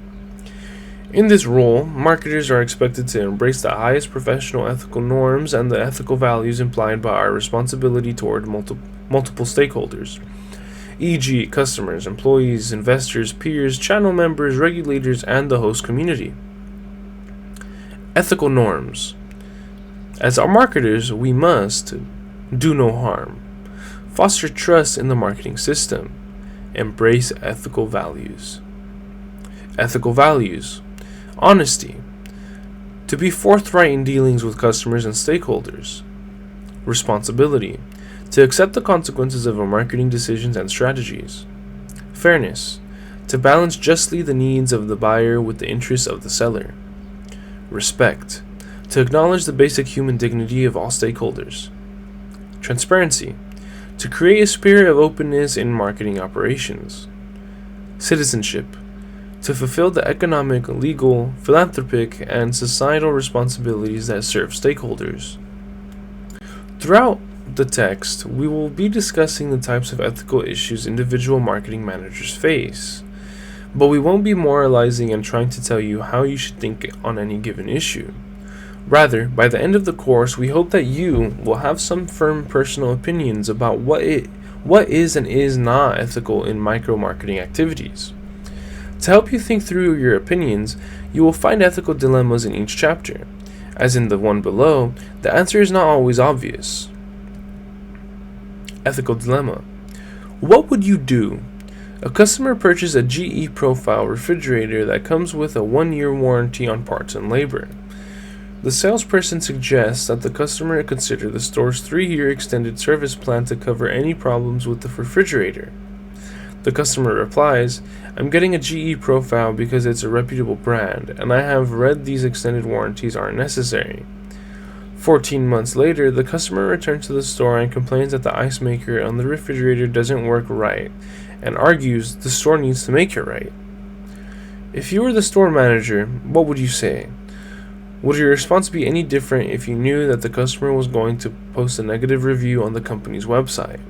In this role, marketers are expected to embrace the highest professional ethical norms and the ethical values implied by our responsibility toward multiple stakeholders, e.g., customers, employees, investors, peers, channel members, regulators, and the host community. Ethical norms. As our marketers, we must do no harm, foster trust in the marketing system, embrace ethical values. Ethical values. Honesty. To be forthright in dealings with customers and stakeholders. Responsibility. To accept the consequences of our marketing decisions and strategies. Fairness. To balance justly the needs of the buyer with the interests of the seller. Respect. To acknowledge the basic human dignity of all stakeholders. Transparency. To create a spirit of openness in marketing operations. Citizenship. To fulfill the economic, legal, philanthropic, and societal responsibilities that serve stakeholders. Throughout the text, we will be discussing the types of ethical issues individual marketing managers face, but we won't be moralizing and trying to tell you how you should think on any given issue. Rather, by the end of the course, we hope that you will have some firm personal opinions about what is and is not ethical in micro-marketing activities. To help you think through your opinions, you will find ethical dilemmas in each chapter. As in the one below, the answer is not always obvious. Ethical dilemma. What would you do? A customer purchased a GE Profile refrigerator that comes with a 1-year warranty on parts and labor. The salesperson suggests that the customer consider the store's 3-year extended service plan to cover any problems with the refrigerator. The customer replies, "I'm getting a GE Profile because it's a reputable brand, and I have read these extended warranties aren't necessary." 14 months later, the customer returns to the store and complains that the ice maker on the refrigerator doesn't work right, and argues the store needs to make it right. If you were the store manager, what would you say? Would your response be any different if you knew that the customer was going to post a negative review on the company's website?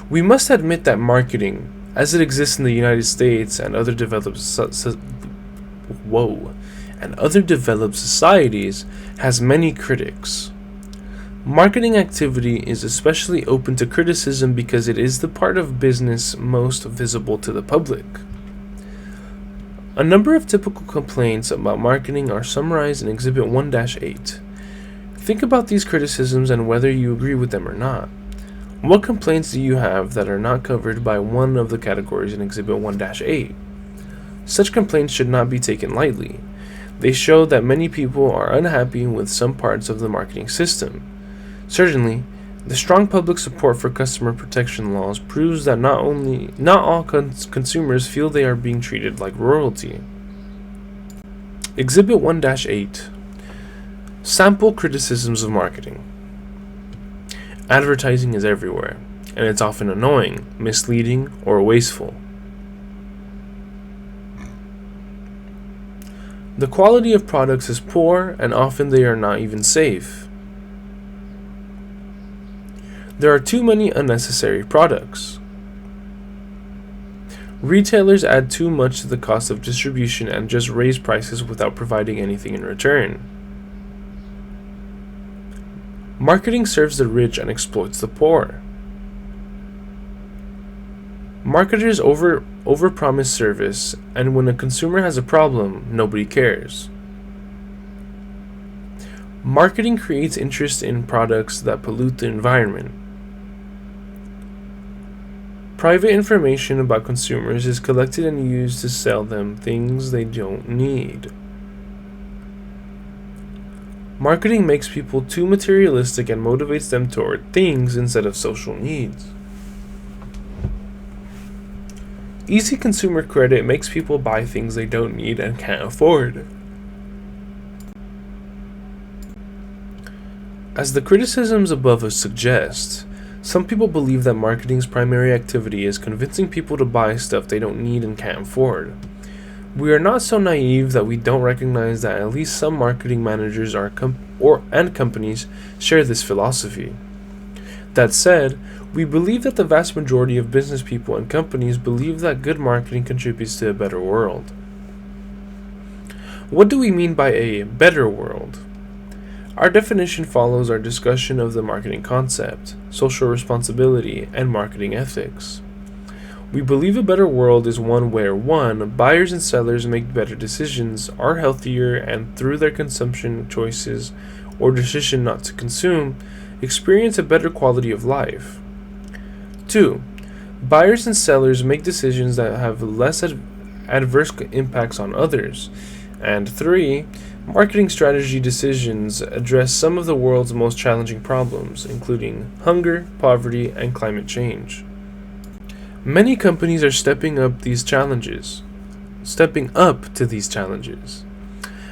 We must admit that marketing, as it exists in the United States and other developed societies, has many critics. Marketing activity is especially open to criticism because it is the part of business most visible to the public. A number of typical complaints about marketing are summarized in Exhibit 1-8. Think about these criticisms and whether you agree with them or not. What complaints do you have that are not covered by one of the categories in Exhibit 1-8? Such complaints should not be taken lightly. They show that many people are unhappy with some parts of the marketing system. Certainly, the strong public support for customer protection laws proves that not all consumers feel they are being treated like royalty. Exhibit 1-8. Sample criticisms of marketing. Advertising is everywhere, and it's often annoying, misleading, or wasteful. The quality of products is poor, and often they are not even safe. There are too many unnecessary products. Retailers add too much to the cost of distribution and just raise prices without providing anything in return. Marketing serves the rich and exploits the poor. Marketers overpromise service, and when a consumer has a problem, nobody cares. Marketing creates interest in products that pollute the environment. Private information about consumers is collected and used to sell them things they don't need. Marketing makes people too materialistic and motivates them toward things instead of social needs. Easy consumer credit makes people buy things they don't need and can't afford. As the criticisms above suggest, some people believe that marketing's primary activity is convincing people to buy stuff they don't need and can't afford. We are not so naive that we don't recognize that at least some marketing managers and companies share this philosophy. That said, we believe that the vast majority of business people and companies believe that good marketing contributes to a better world. What do we mean by a better world? Our definition follows our discussion of the marketing concept, social responsibility, and marketing ethics. We believe a better world is one where 1. Buyers and sellers make better decisions, are healthier, and through their consumption choices or decision not to consume, experience a better quality of life. 2. Buyers and sellers make decisions that have less adverse impacts on others. And 3. Marketing strategy decisions address some of the world's most challenging problems, including hunger, poverty, and climate change. Many companies are stepping up to these challenges,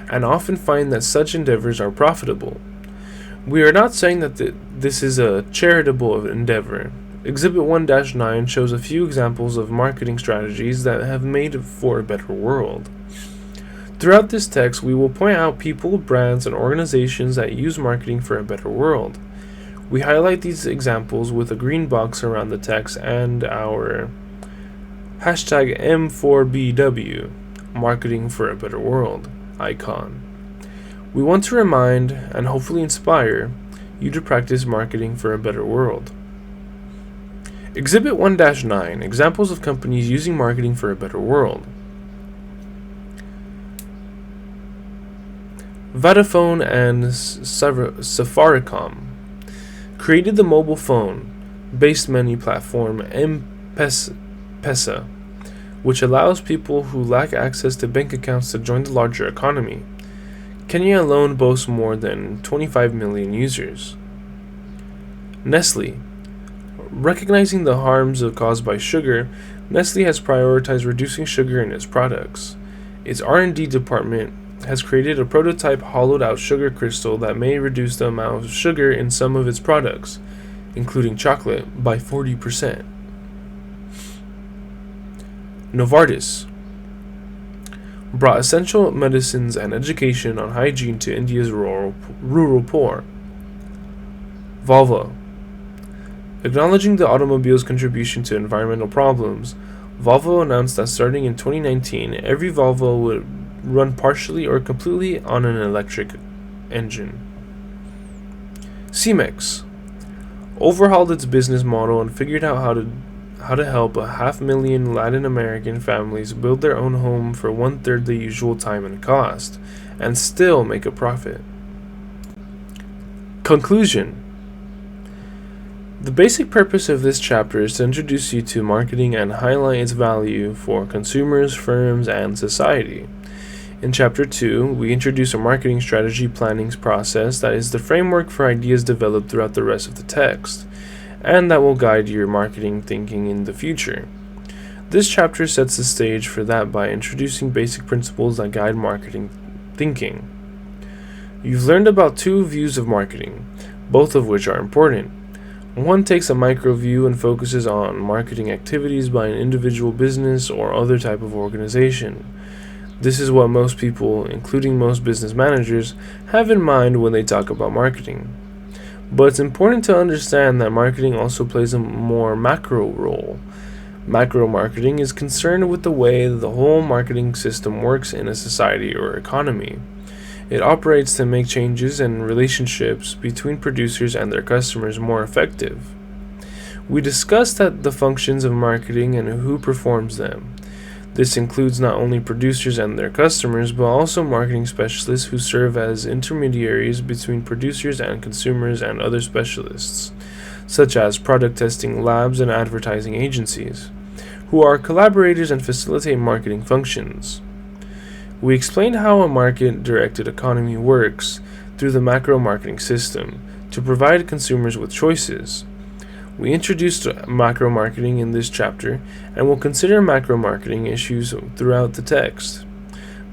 and often find that such endeavors are profitable. We are not saying that this is a charitable endeavor. Exhibit 1-9 shows a few examples of marketing strategies that have made for a better world. Throughout this text, we will point out people, brands, and organizations that use marketing for a better world. We highlight these examples with a green box around the text and our hashtag M4BW, Marketing for a Better World, icon. We want to remind and hopefully inspire you to practice marketing for a better world. Exhibit 1-9, examples of companies using marketing for a better world. Vodafone and Safaricom created the mobile phone-based money platform M-Pesa, which allows people who lack access to bank accounts to join the larger economy. Kenya alone boasts more than 25 million users. Nestle. Recognizing the harms caused by sugar, Nestle has prioritized reducing sugar in its products. Its R&D department has created a prototype hollowed-out sugar crystal that may reduce the amount of sugar in some of its products, including chocolate, by 40%. Novartis brought essential medicines and education on hygiene to India's rural poor. Volvo. Acknowledging the automobile's contribution to environmental problems, Volvo announced that starting in 2019, every Volvo would run partially or completely on an electric engine. Cemex overhauled its business model and figured out how to help 500,000 Latin American families build their own home for 1/3 the usual time and cost, and still make a profit. Conclusion. The basic purpose of this chapter is to introduce you to marketing and highlight its value for consumers, firms, and society. In Chapter 2, we introduce a marketing strategy planning process that is the framework for ideas developed throughout the rest of the text, and that will guide your marketing thinking in the future. This chapter sets the stage for that by introducing basic principles that guide marketing thinking. You've learned about 2 views of marketing, both of which are important. One takes a micro view and focuses on marketing activities by an individual business or other type of organization. This is what most people, including most business managers, have in mind when they talk about marketing. But it's important to understand that marketing also plays a more macro role. Macro marketing is concerned with the way the whole marketing system works in a society or economy. It operates to make changes and relationships between producers and their customers more effective. We discussed the functions of marketing and who performs them. This includes not only producers and their customers, but also marketing specialists who serve as intermediaries between producers and consumers and other specialists, such as product testing labs and advertising agencies, who are collaborators and facilitate marketing functions. We explained how a market-directed economy works through the macro marketing system to provide consumers with choices. We introduced macro marketing in this chapter and will consider macro marketing issues throughout the text.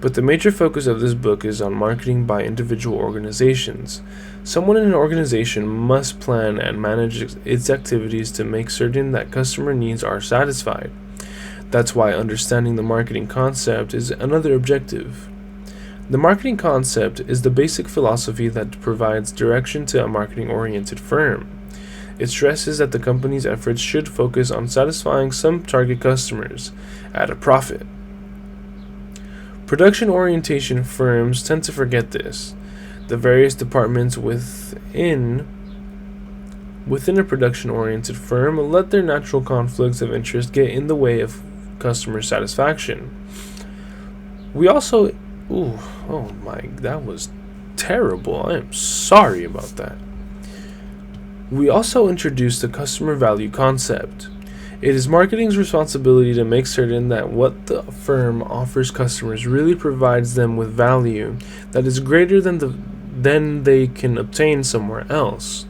But the major focus of this book is on marketing by individual organizations. Someone in an organization must plan and manage its activities to make certain that customer needs are satisfied. That's why understanding the marketing concept is another objective. The marketing concept is the basic philosophy that provides direction to a marketing-oriented firm. It stresses that the company's efforts should focus on satisfying some target customers at a profit. Production orientation firms tend to forget this. The various departments within a production-oriented firm let their natural conflicts of interest get in the way of customer satisfaction. We also... that was terrible. I am sorry about that. We also introduced the customer value concept. It is marketing's responsibility to make certain that what the firm offers customers really provides them with value that is greater than they can obtain somewhere else.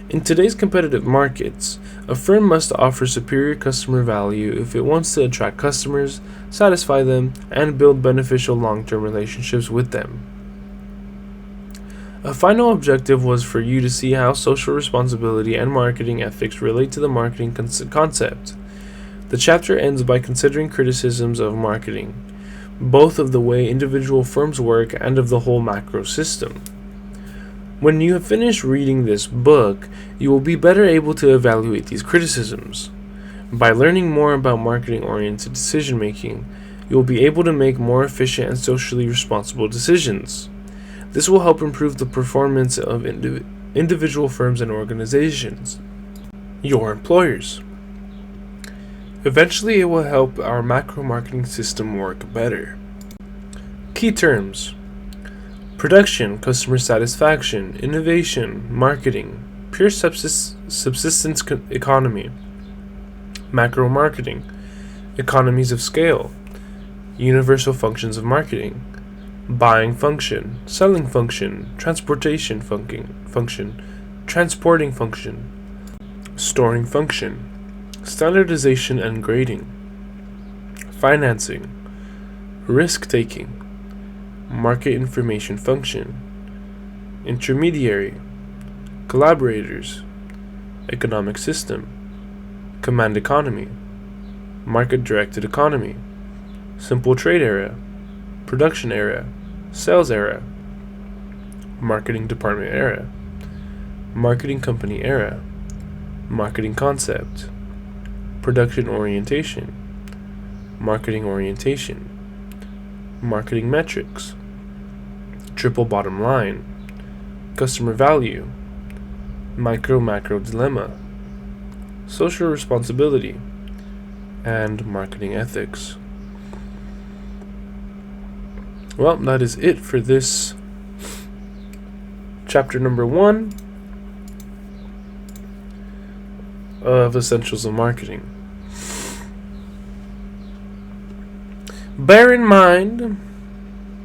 In today's competitive markets, a firm must offer superior customer value if it wants to attract customers, satisfy them, and build beneficial long-term relationships with them. A final objective was for you to see how social responsibility and marketing ethics relate to the marketing concept. The chapter ends by considering criticisms of marketing, both of the way individual firms work and of the whole macro system. When you have finished reading this book, you will be better able to evaluate these criticisms. By learning more about marketing-oriented decision-making, you will be able to make more efficient and socially responsible decisions. This will help improve the performance of individual firms and organizations, your employers. Eventually, it will help our macro marketing system work better. Key terms: production, customer satisfaction, innovation, marketing, pure subsistence economy, macro marketing, economies of scale, universal functions of marketing, buying function, selling function, transportation function, transporting function, storing function, standardization and grading, financing, risk-taking, market information function, intermediary, collaborators, economic system, command economy, market-directed economy, simple trade area, production area, sales area, marketing department area, marketing company area, marketing concept, production orientation, marketing orientation, marketing metrics, triple bottom line, customer value, micro-macro dilemma, social responsibility, and marketing ethics. Well, that is it for this chapter number 1 of Essentials of Marketing. Bear in mind,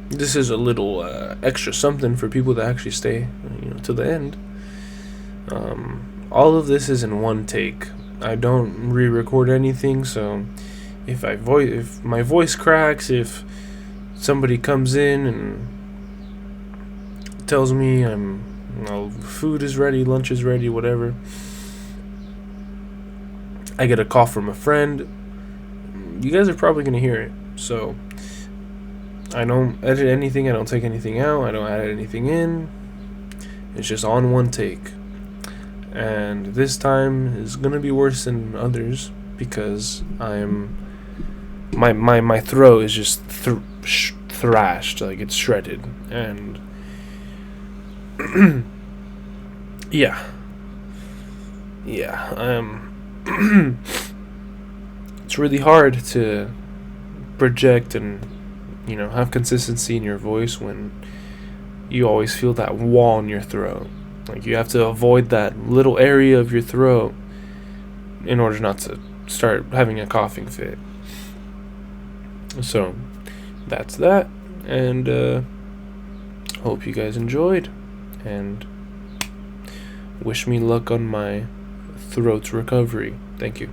this is a little extra something for people that actually stay, to the end. All of this is in one take. I don't re-record anything, so if my voice cracks, if somebody comes in and tells me food is ready, lunch is ready, whatever, I get a call from a friend, you guys are probably going to hear it. So I don't edit anything, I don't take anything out, I don't add anything in. It's just on one take. And this time is going to be worse than others because my throat is just thrashed, like it's shredded, and yeah, it's really hard to project and have consistency in your voice when you always feel that wall in your throat. Like, you have to avoid that little area of your throat in order not to start having a coughing fit. So that's that, and hope you guys enjoyed, and wish me luck on my throat recovery. Thank you.